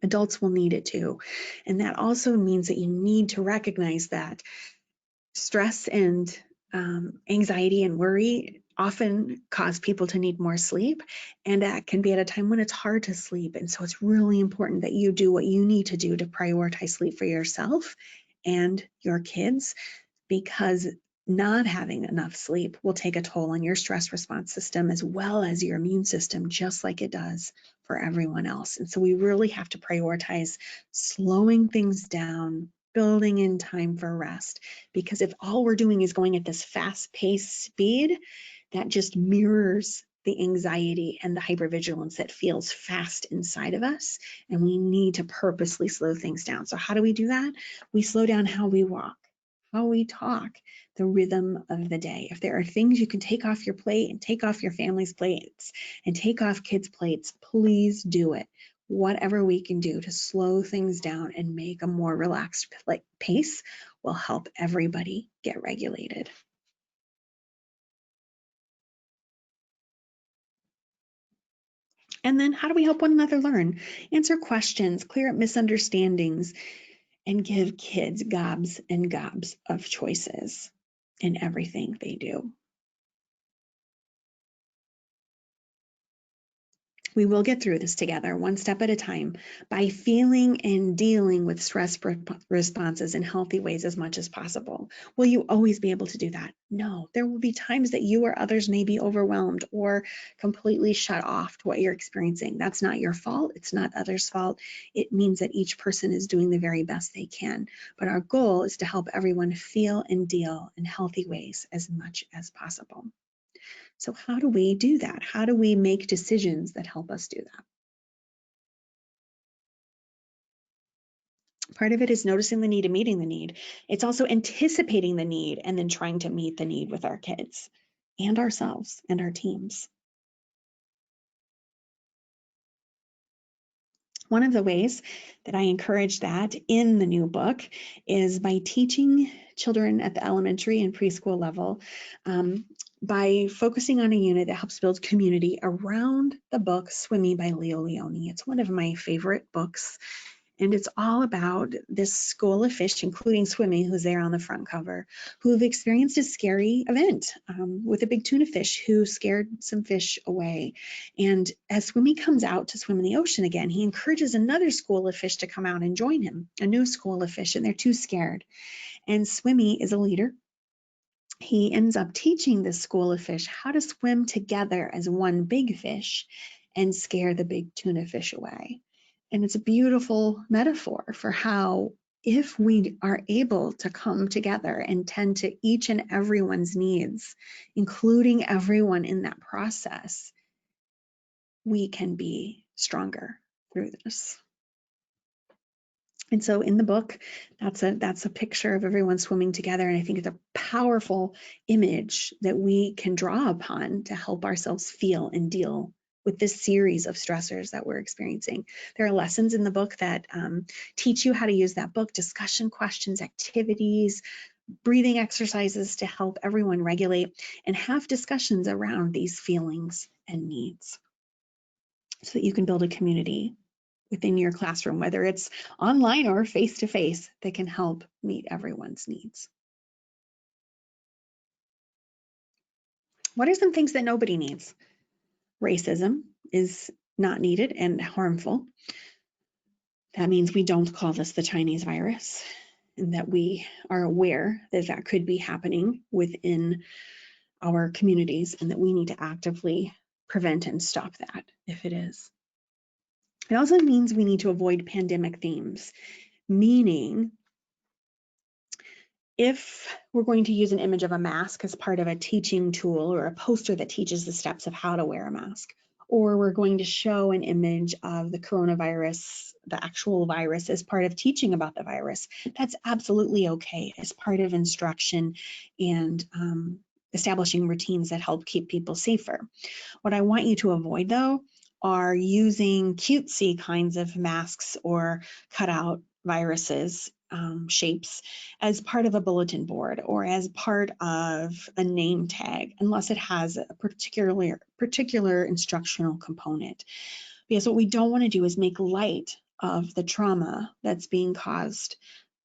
Adults will need it too. And that also means that you need to recognize that stress and anxiety and worry often cause people to need more sleep, and that can be at a time when it's hard to sleep. And so it's really important that you do what you need to do to prioritize sleep for yourself and your kids, because not having enough sleep will take a toll on your stress response system as well as your immune system, just like it does for everyone else. And so we really have to prioritize slowing things down, building in time for rest, because if all we're doing is going at this fast-paced speed, that just mirrors the anxiety and the hypervigilance that feels fast inside of us, and we need to purposely slow things down. So how do we do that? We slow down how we walk, how we talk, the rhythm of the day. If there are things you can take off your plate and take off your family's plates and take off kids' plates, please do it. Whatever we can do to slow things down and make a more relaxed pace will help everybody get regulated. And then how do we help one another learn? Answer questions, clear up misunderstandings, and give kids gobs and gobs of choices in everything they do. We will get through this together, one step at a time, by feeling and dealing with stress responses in healthy ways as much as possible. Will you always be able to do that? No. There will be times that you or others may be overwhelmed or completely shut off to what you're experiencing. That's not your fault. It's not others' fault. It means that each person is doing the very best they can. But our goal is to help everyone feel and deal in healthy ways as much as possible. So how do we do that? How do we make decisions that help us do that? Part of it is noticing the need and meeting the need. It's also anticipating the need and then trying to meet the need with our kids and ourselves and our teams. One of the ways that I encourage that in the new book is by teaching children at the elementary and preschool level by focusing on a unit that helps build community around the book Swimming by Leo Leone. It's one of my favorite books, and it's all about this school of fish, including Swimming, who's there on the front cover, who've experienced a scary event with a big tuna fish who scared some fish away. And as Swimming comes out to swim in the ocean again, he encourages another school of fish to come out and join him, a new school of fish, and they're too scared. And Swimmy is a leader. He ends up teaching this school of fish how to swim together as one big fish and scare the big tuna fish away. And it's a beautiful metaphor for how, if we are able to come together and tend to each and everyone's needs, including everyone in that process, we can be stronger through this. And so in the book, that's a picture of everyone swimming together. And I think it's a powerful image that we can draw upon to help ourselves feel and deal with this series of stressors that we're experiencing. There are lessons in the book that teach you how to use that book, discussion questions, activities, breathing exercises to help everyone regulate and have discussions around these feelings and needs so that you can build a community within your classroom, whether it's online or face-to-face, that can help meet everyone's needs. What are some things that nobody needs? Racism is not needed and harmful. That means we don't call this the Chinese virus, and that we are aware that that could be happening within our communities and that we need to actively prevent and stop that if it is. It also means we need to avoid pandemic themes, meaning if we're going to use an image of a mask as part of a teaching tool or a poster that teaches the steps of how to wear a mask, or we're going to show an image of the coronavirus, the actual virus, as part of teaching about the virus, that's absolutely okay as part of instruction and establishing routines that help keep people safer. What I want you to avoid, though, are using cutesy kinds of masks or cutout viruses shapes as part of a bulletin board or as part of a name tag, unless it has a particular instructional component. Because what we don't want to do is make light of the trauma that's being caused,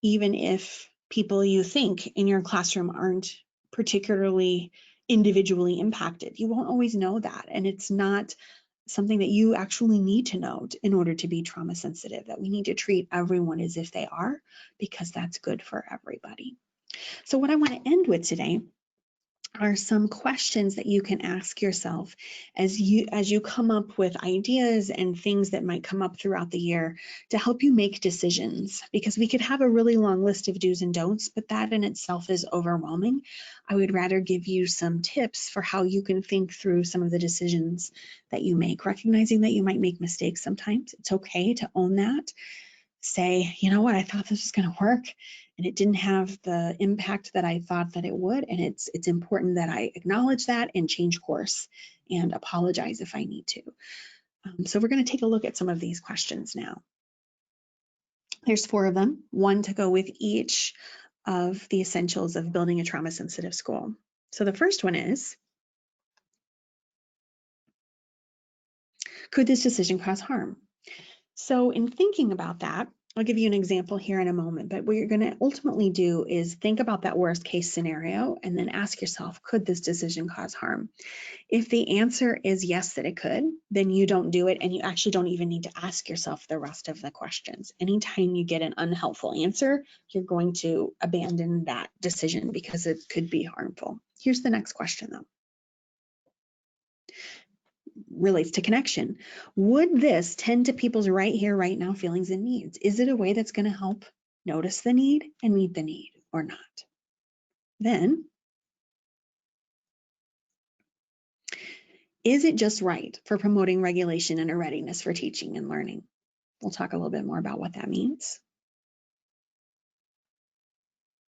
even if people you think in your classroom aren't particularly individually impacted. You won't always know that, and it's not something that you actually need to know in order to be trauma sensitive, that we need to treat everyone as if they are, because that's good for everybody. So what I want to end with today are some questions that you can ask yourself as you come up with ideas and things that might come up throughout the year to help you make decisions, because we could have a really long list of do's and don'ts, but that in itself is overwhelming. I would rather give you some tips for how you can think through some of the decisions that you make, recognizing that you might make mistakes sometimes. It's okay to own that. Say, you know what, I thought this was going to work and it didn't have the impact that I thought that it would. And it's important that I acknowledge that and change course and apologize if I need to. So we're going to take a look at some of these questions now. There's 4 of them, one to go with each of the essentials of building a trauma sensitive school. So the first one is, could this decision cause harm? So in thinking about that, I'll give you an example here in a moment, but what you're going to ultimately do is think about that worst case scenario and then ask yourself, could this decision cause harm? If the answer is yes, that it could, then you don't do it, and you actually don't even need to ask yourself the rest of the questions. Anytime you get an unhelpful answer, you're going to abandon that decision because it could be harmful. Here's the next question, though. Relates to connection. Would this tend to people's right here, right now feelings and needs? Is it a way that's going to help notice the need and meet the need or not? Then, is it just right for promoting regulation and a readiness for teaching and learning? We'll talk a little bit more about what that means.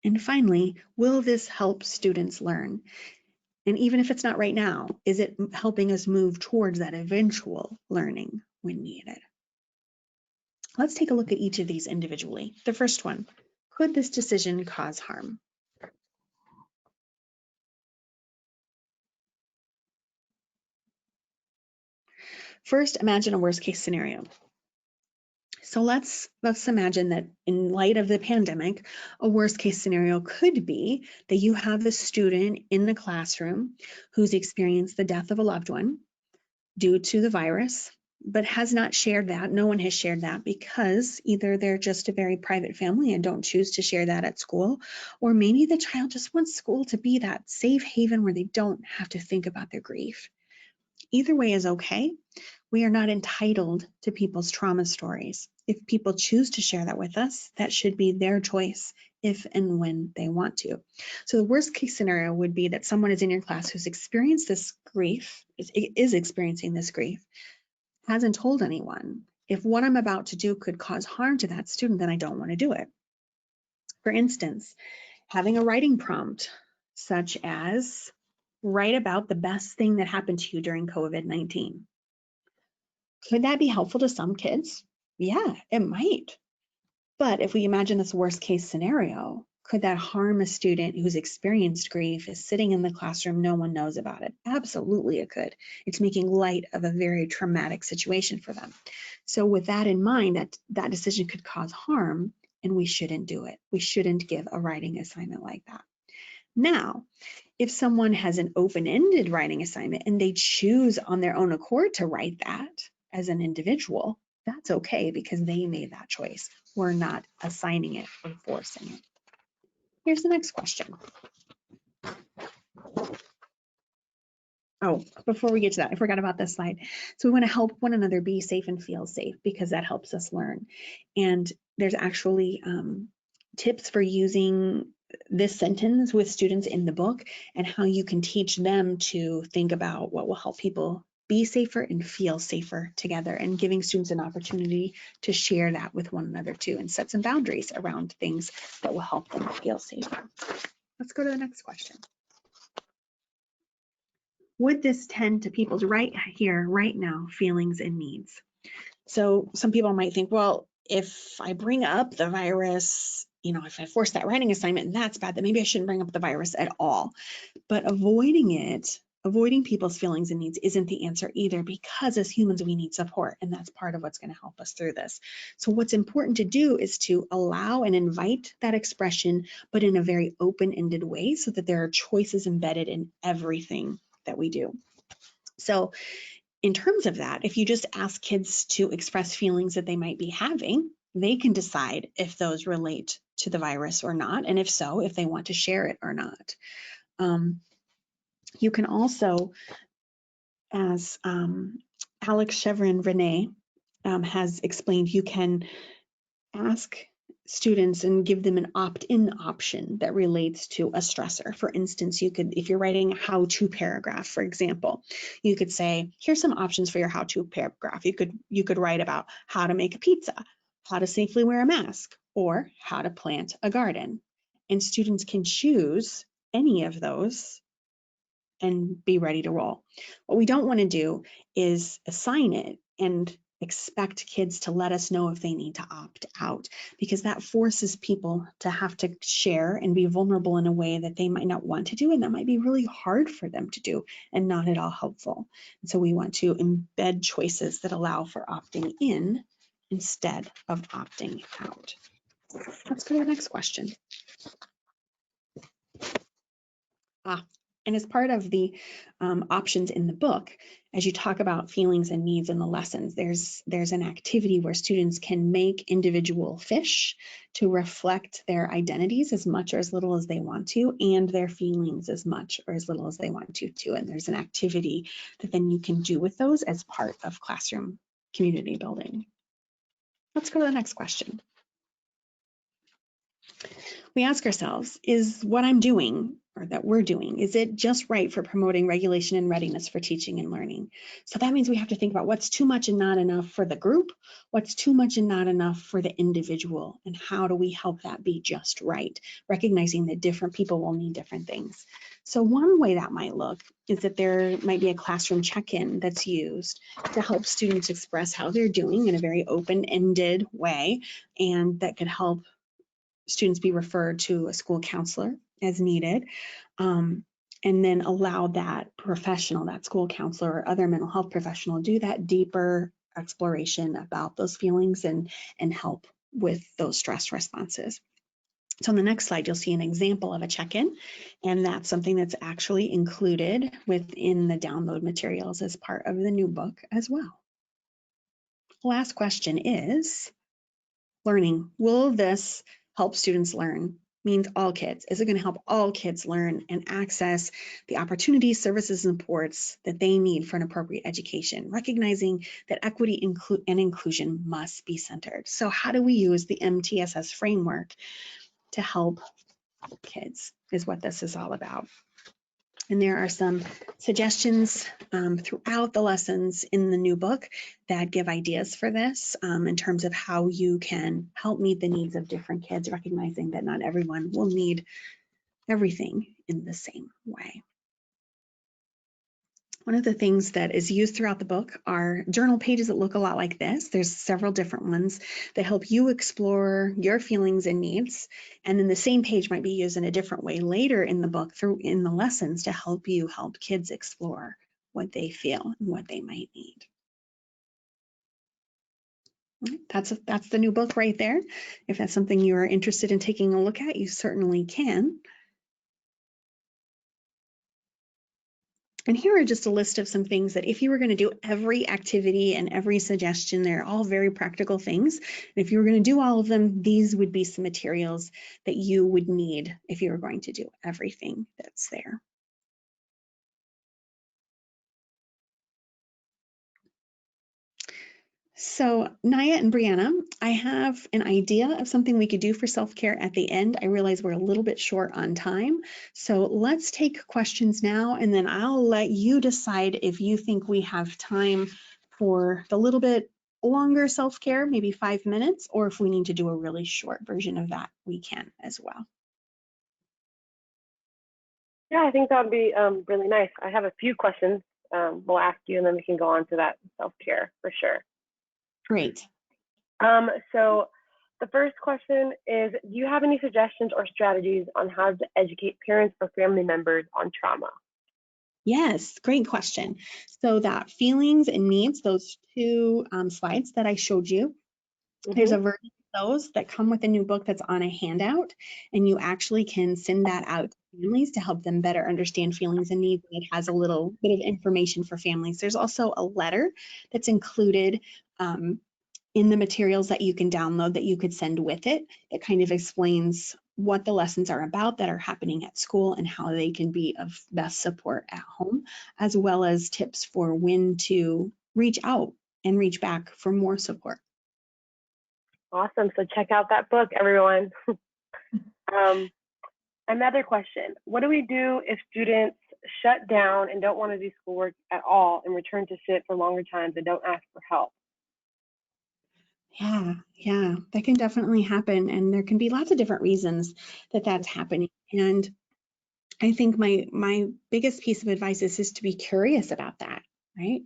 And finally, will this help students learn? And even if it's not right now, is it helping us move towards that eventual learning when needed? Let's take a look at each of these individually. The first one, could this decision cause harm? First, imagine a worst case scenario. So let's imagine that in light of the pandemic, a worst case scenario could be that you have a student in the classroom who's experienced the death of a loved one due to the virus, but has not shared that. No one has shared that because either they're just a very private family and don't choose to share that at school, or maybe the child just wants school to be that safe haven where they don't have to think about their grief. Either way is okay. We are not entitled to people's trauma stories. If people choose to share that with us, that should be their choice if and when they want to. So the worst case scenario would be that someone is in your class who's experienced this grief, is experiencing this grief, hasn't told anyone. If what I'm about to do could cause harm to that student, then I don't want to do it. For instance, having a writing prompt such as write about the best thing that happened to you during COVID-19. Could that be helpful to some kids? Yeah, it might. But if we imagine this worst case scenario, could that harm a student who's experienced grief, is sitting in the classroom, no one knows about it? Absolutely it could. It's making light of a very traumatic situation for them. So with that in mind, that decision could cause harm, and we shouldn't do it. We shouldn't give a writing assignment like that. Now, if someone has an open-ended writing assignment and they choose on their own accord to write that as an individual, that's okay because they made that choice. We're not assigning it or forcing it. Here's the next question. Oh, before we get to that, I forgot about this slide. So we want to help one another be safe and feel safe because that helps us learn. And there's actually tips for using this sentence with students in the book and how you can teach them to think about what will help people be safer and feel safer together, and giving students an opportunity to share that with one another too and set some boundaries around things that will help them feel safer. Let's go to the next question. Would this tend to people's right here, right now feelings and needs? So some people might think, well, if I bring up the virus, if I force that writing assignment, that's bad, then maybe I shouldn't bring up the virus at all. But avoiding people's feelings and needs isn't the answer either, because as humans, we need support, and that's part of what's going to help us through this. So what's important to do is to allow and invite that expression, but in a very open-ended way so that there are choices embedded in everything that we do. So in terms of that, if you just ask kids to express feelings that they might be having, they can decide if those relate to the virus or not, and if so, if they want to share it or not. You can also, as Alex Chevron Renee has explained, you can ask students and give them an opt-in option that relates to a stressor. For instance, you could, if you're writing a how-to paragraph, for example, you could say, here's some options for your how-to paragraph. You could write about how to make a pizza, how to safely wear a mask, or how to plant a garden. And students can choose any of those and be ready to roll. What we don't want to do is assign it and expect kids to let us know if they need to opt out, because that forces people to have to share and be vulnerable in a way that they might not want to do, and that might be really hard for them to do and not at all helpful. And so we want to embed choices that allow for opting in instead of opting out. Let's go to the next question. And as part of the options in the book, as you talk about feelings and needs in the lessons, there's an activity where students can make individual fish to reflect their identities as much or as little as they want to, and their feelings as much or as little as they want to too. And there's an activity that then you can do with those as part of classroom community building. Let's go to the next question. We ask ourselves, is what I'm doing or that we're doing, is it just right for promoting regulation and readiness for teaching and learning? So that means we have to think about what's too much and not enough for the group, what's too much and not enough for the individual, and how do we help that be just right, recognizing that different people will need different things. So one way that might look is that there might be a classroom check-in that's used to help students express how they're doing in a very open-ended way, and that could help students be referred to a school counselor as needed, and then allow that professional, that school counselor or other mental health professional, do that deeper exploration about those feelings and help with those stress responses. So on the next slide, you'll see an example of a check-in, and that's something that's actually included within the download materials as part of the new book as well. Last question is learning. Will this help students learn? Means all kids. Is it going to help all kids learn and access the opportunities, services, and supports that they need for an appropriate education, recognizing that equity and inclusion must be centered? So how do we use the MTSS framework to help kids is what this is all about. And there are some suggestions throughout the lessons in the new book that give ideas for this in terms of how you can help meet the needs of different kids, recognizing that not everyone will need everything in the same way. One of the things that is used throughout the book are journal pages that look a lot like this. There's several different ones that help you explore your feelings and needs. And then the same page might be used in a different way later in the book in the lessons to help kids explore what they feel and what they might need. That's the new book right there. If that's something you're interested in taking a look at, you certainly can. And here are just a list of some things that if you were going to do every activity and every suggestion, they're all very practical things. And if you were going to do all of them, these would be some materials that you would need if you were going to do everything that's there. So Naya and Brianna, I have an idea of something we could do for self-care at the end. I realize we're a little bit short on time. So let's take questions now, and then I'll let you decide if you think we have time for the little bit longer self-care, maybe 5 minutes, or if we need to do a really short version of that, we can as well. Yeah, I think that would be really nice. I have a few questions we'll ask you, and then we can go on to that self-care for sure. Great. So the first question is, do you have any suggestions or strategies on how to educate parents or family members on trauma? Yes, great question. So that feelings and needs, those two slides that I showed you, there's a version of those that come with a new book that's on a handout, and you actually can send that out to families to help them better understand feelings and needs. It has a little bit of information for families. There's also a letter that's included in the materials that you can download that you could send with it. It kind of explains what the lessons are about that are happening at school and how they can be of best support at home, as well as tips for when to reach out and reach back for more support. Awesome. So check out that book, everyone. Another question, what do we do if students shut down and don't want to do schoolwork at all and return to sit for longer times and don't ask for help? Yeah, that can definitely happen. And there can be lots of different reasons that that's happening. And I think my biggest piece of advice is to be curious about that, right?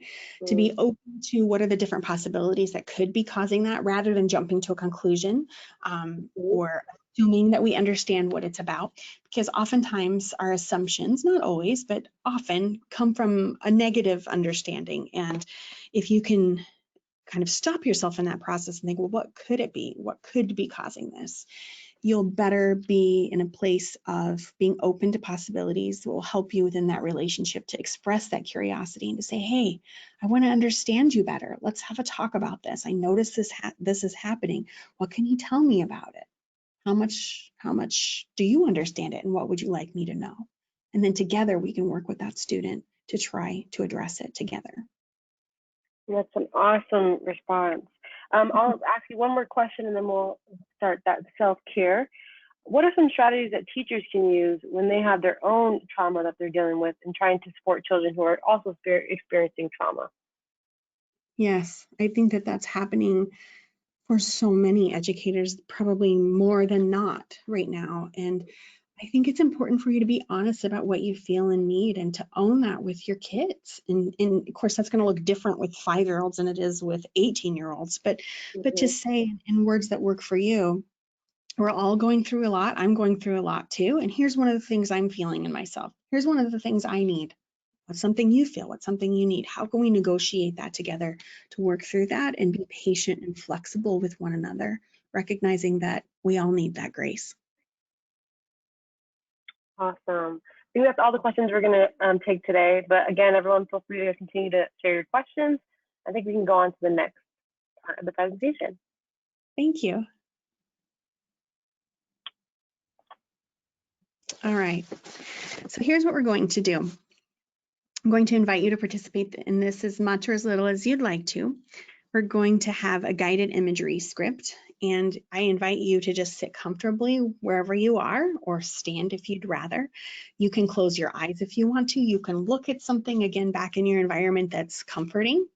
To be open to what are the different possibilities that could be causing that, rather than jumping to a conclusion or assuming that we understand what it's about. Because oftentimes our assumptions, not always, but often come from a negative understanding. And if you can kind of stop yourself in that process and think, well, what could it be? What could be causing this? You'll better be in a place of being open to possibilities that will help you within that relationship to express that curiosity and to say, hey, I want to understand you better. Let's have a talk about this. I notice this is happening. What can you tell me about it? How much do you understand it, and what would you like me to know? And then together we can work with that student to try to address it together. That's an awesome response. I'll ask you one more question and then we'll start that self-care. What are some strategies that teachers can use when they have their own trauma that they're dealing with and trying to support children who are also experiencing trauma? Yes, I think that that's happening for so many educators, probably more than not right now. And I think it's important for you to be honest about what you feel and need and to own that with your kids. And of course, that's going to look different with 5-year-olds than it is with 18-year-olds. But to say in words that work for you, we're all going through a lot. I'm going through a lot too. And here's one of the things I'm feeling in myself. Here's one of the things I need. What's something you feel? What's something you need? How can we negotiate that together to work through that and be patient and flexible with one another, recognizing that we all need that grace? Awesome. I think that's all the questions we're going to take today. But again, everyone, feel free to continue to share your questions. I think we can go on to the next part of the presentation. Thank you. All right. So here's what we're going to do. I'm going to invite you to participate in this as much or as little as you'd like to. We're going to have a guided imagery script, and I invite you to just sit comfortably wherever you are or stand if you'd rather. You can close your eyes if you want to. You can look at something again back in your environment that's comforting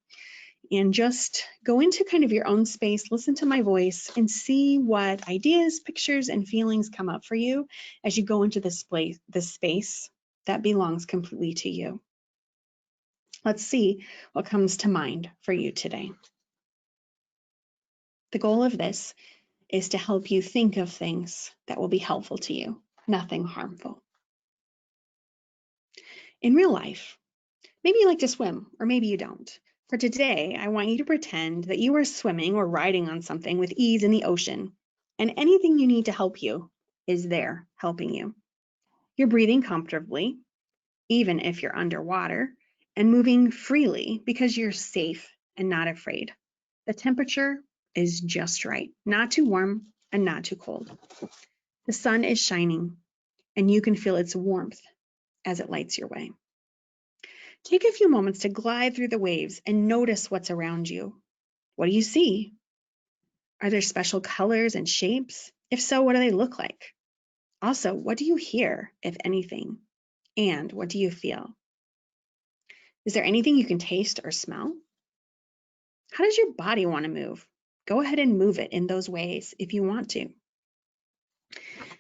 and just go into kind of your own space, listen to my voice and see what ideas, pictures, and feelings come up for you as you go into this space that belongs completely to you. Let's see what comes to mind for you today. The goal of this is to help you think of things that will be helpful to you, nothing harmful. In real life, maybe you like to swim, or maybe you don't. For today, I want you to pretend that you are swimming or riding on something with ease in the ocean, and anything you need to help you is there helping you. You're breathing comfortably, even if you're underwater, and moving freely because you're safe and not afraid. The temperature is just right, not too warm and not too cold. The sun is shining, and you can feel its warmth as it lights your way. Take a few moments to glide through the waves and notice what's around you. What do you see? Are there special colors and shapes? If so, what do they look like? Also, what do you hear, if anything? And what do you feel? Is there anything you can taste or smell? How does your body want to move? Go ahead and move it in those ways if you want to.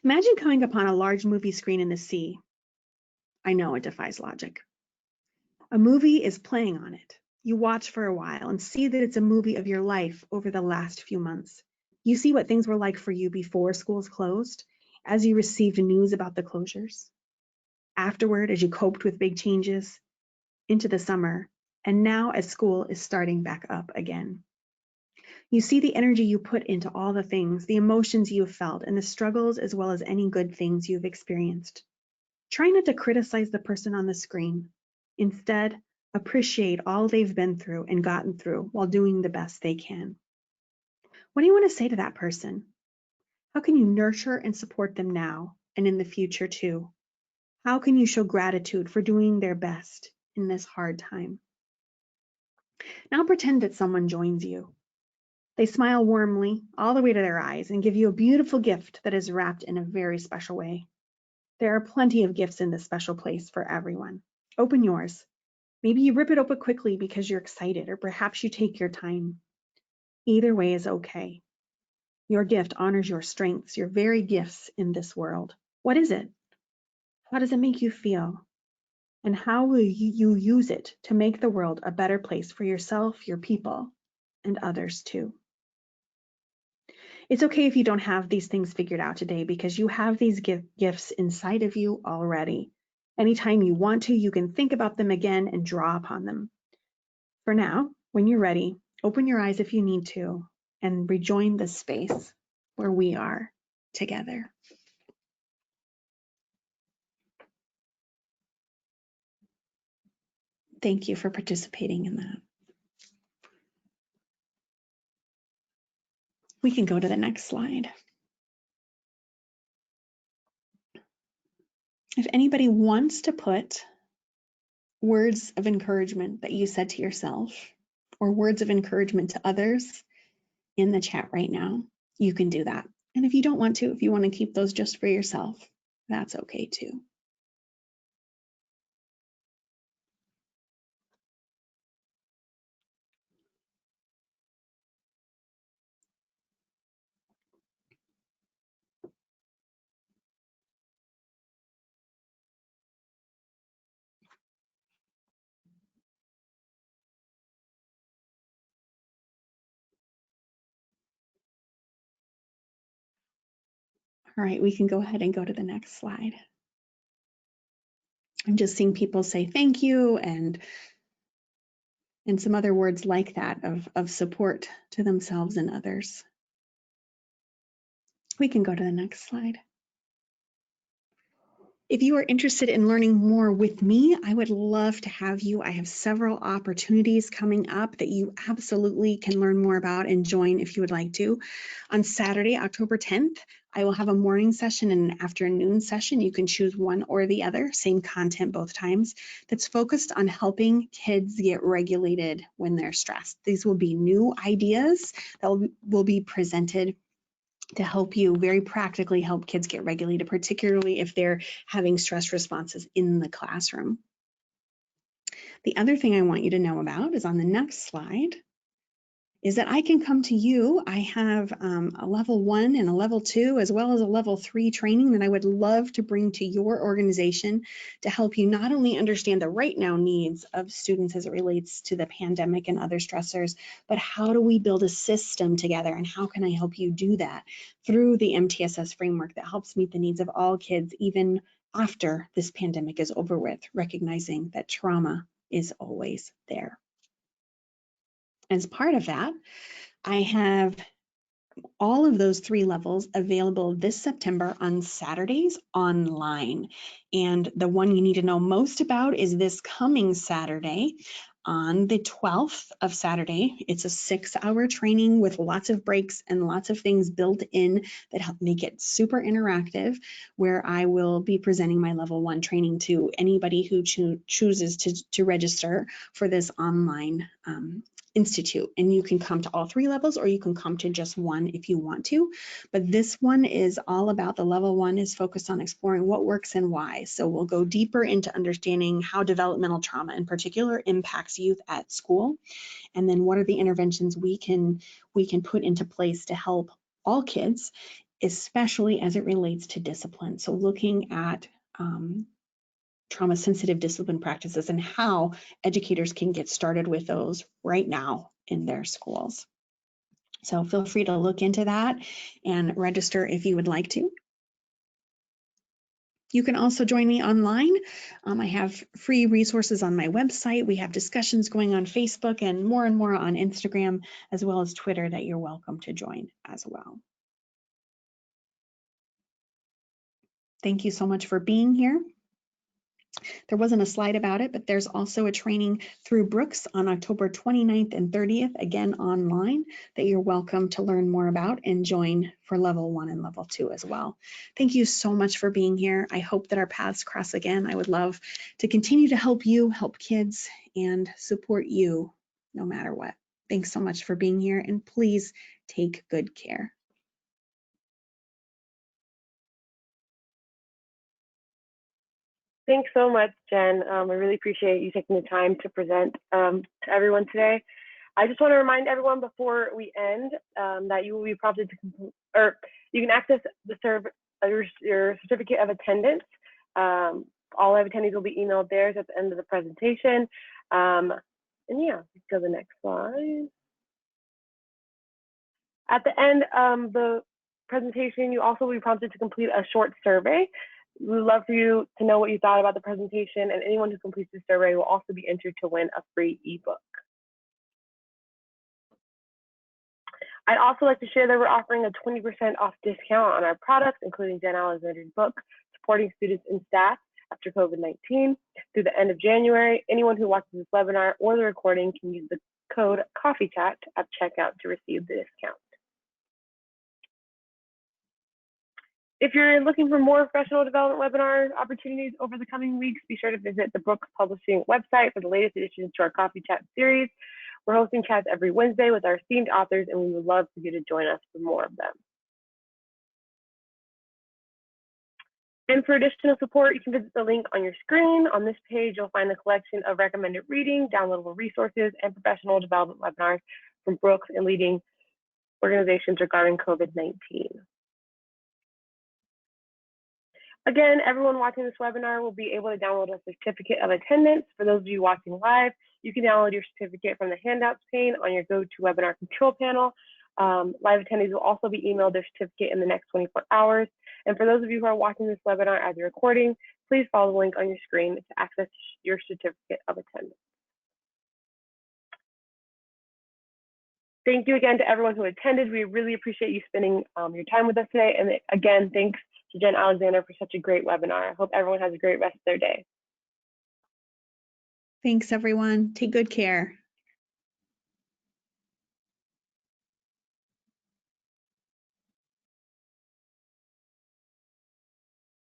Imagine coming upon a large movie screen in the sea. I know it defies logic. A movie is playing on it. You watch for a while and see that it's a movie of your life over the last few months. You see what things were like for you before schools closed, as you received news about the closures. Afterward, as you coped with big changes into the summer, and now as school is starting back up again. You see the energy you put into all the things, the emotions you have felt, and the struggles as well as any good things you've experienced. Try not to criticize the person on the screen. Instead, appreciate all they've been through and gotten through while doing the best they can. What do you want to say to that person? How can you nurture and support them now and in the future too? How can you show gratitude for doing their best in this hard time? Now pretend that someone joins you. They smile warmly all the way to their eyes and give you a beautiful gift that is wrapped in a very special way. There are plenty of gifts in this special place for everyone. Open yours. Maybe you rip it open quickly because you're excited, or perhaps you take your time. Either way is okay. Your gift honors your strengths, your very gifts in this world. What is it? How does it make you feel? And how will you use it to make the world a better place for yourself, your people, and others too? It's okay if you don't have these things figured out today because you have these gifts inside of you already. Anytime you want to, you can think about them again and draw upon them. For now, when you're ready, Open your eyes if you need to and rejoin the space where we are together. Thank you for participating in that. We can go to the next slide. If anybody wants to put words of encouragement that you said to yourself or words of encouragement to others in the chat right now, you can do that. And if you don't want to, if you want to keep those just for yourself, that's okay too. All right, we can go ahead and go to the next slide. I'm just seeing people say thank you and some other words like that of support to themselves and others. We can go to the next slide. If you are interested in learning more with me, I would love to have you. I have several opportunities coming up that you absolutely can learn more about and join if you would like to. On Saturday, October 10th, I will have a morning session and an afternoon session. You can choose one or the other, same content both times, that's focused on helping kids get regulated when they're stressed. These will be new ideas that will be presented to help you very practically help kids get regulated, particularly if they're having stress responses in the classroom. The other thing I want you to know about is on the next slide, is that I can come to you. I have a level 1 and a level 2, as well as a level 3 training that I would love to bring to your organization to help you not only understand the right now needs of students as it relates to the pandemic and other stressors, but how do we build a system together and how can I help you do that through the MTSS framework that helps meet the needs of all kids, even after this pandemic is over with, recognizing that trauma is always there. As part of that, I have all of those 3 levels available this September on Saturdays online. And the one you need to know most about is this coming Saturday on the 12th of Saturday. It's a 6-hour training with lots of breaks and lots of things built in that help make it super interactive, where I will be presenting my level 1 training to anybody who chooses to register for this online institute. And you can come to all 3 levels or you can come to just one if you want to. But this one is all about, the level 1 is focused on exploring what works and why. So we'll go deeper into understanding how developmental trauma in particular impacts youth at school. And then what are the interventions we can put into place to help all kids, especially as it relates to discipline. So looking at trauma-sensitive discipline practices and how educators can get started with those right now in their schools. So feel free to look into that and register if you would like to. You can also join me online. I have free resources on my website. We have discussions going on Facebook and more on Instagram, as well as Twitter, that you're welcome to join as well. Thank you so much for being here. There wasn't a slide about it, but there's also a training through Brooks on October 29th and 30th, again online, that you're welcome to learn more about and join for level 1 and level 2 as well. Thank you so much for being here. I hope that our paths cross again. I would love to continue to help you, help kids, and support you no matter what. Thanks so much for being here, and please take good care. Thanks so much, Jen. I really appreciate you taking the time to present to everyone today. I just want to remind everyone before we end that you will be prompted to complete, or you can access your certificate of attendance. All of attendees will be emailed theirs at the end of the presentation. And yeah, let's go to the next slide. At the end of the presentation, you also will be prompted to complete a short survey. We would love for you to know what you thought about the presentation, and anyone who completes the survey will also be entered to win a free ebook. I'd also like to share that we're offering a 20% off discount on our products, including Jen Alexander's book, Supporting Students and Staff After COVID-19, through the end of January. Anyone who watches this webinar or the recording can use the code COFFEECHAT at checkout to receive the discount. If you're looking for more professional development webinar opportunities over the coming weeks, be sure to visit the Brooks Publishing website for the latest additions to our Coffee Chat series. We're hosting chats every Wednesday with our esteemed authors, and we would love for you to join us for more of them. And for additional support, you can visit the link on your screen. On this page, you'll find a collection of recommended reading, downloadable resources, and professional development webinars from Brooks and leading organizations regarding COVID-19. Again, everyone watching this webinar will be able to download a certificate of attendance. For those of you watching live, you can download your certificate from the handouts pane on your GoToWebinar control panel. Live attendees will also be emailed their certificate in the next 24 hours. And for those of you who are watching this webinar as a recording, please follow the link on your screen to access your certificate of attendance. Thank you again to everyone who attended. We really appreciate you spending your time with us today. And again, thanks to Jen Alexander for such a great webinar. I hope everyone has a great rest of their day. Thanks, everyone. Take good care.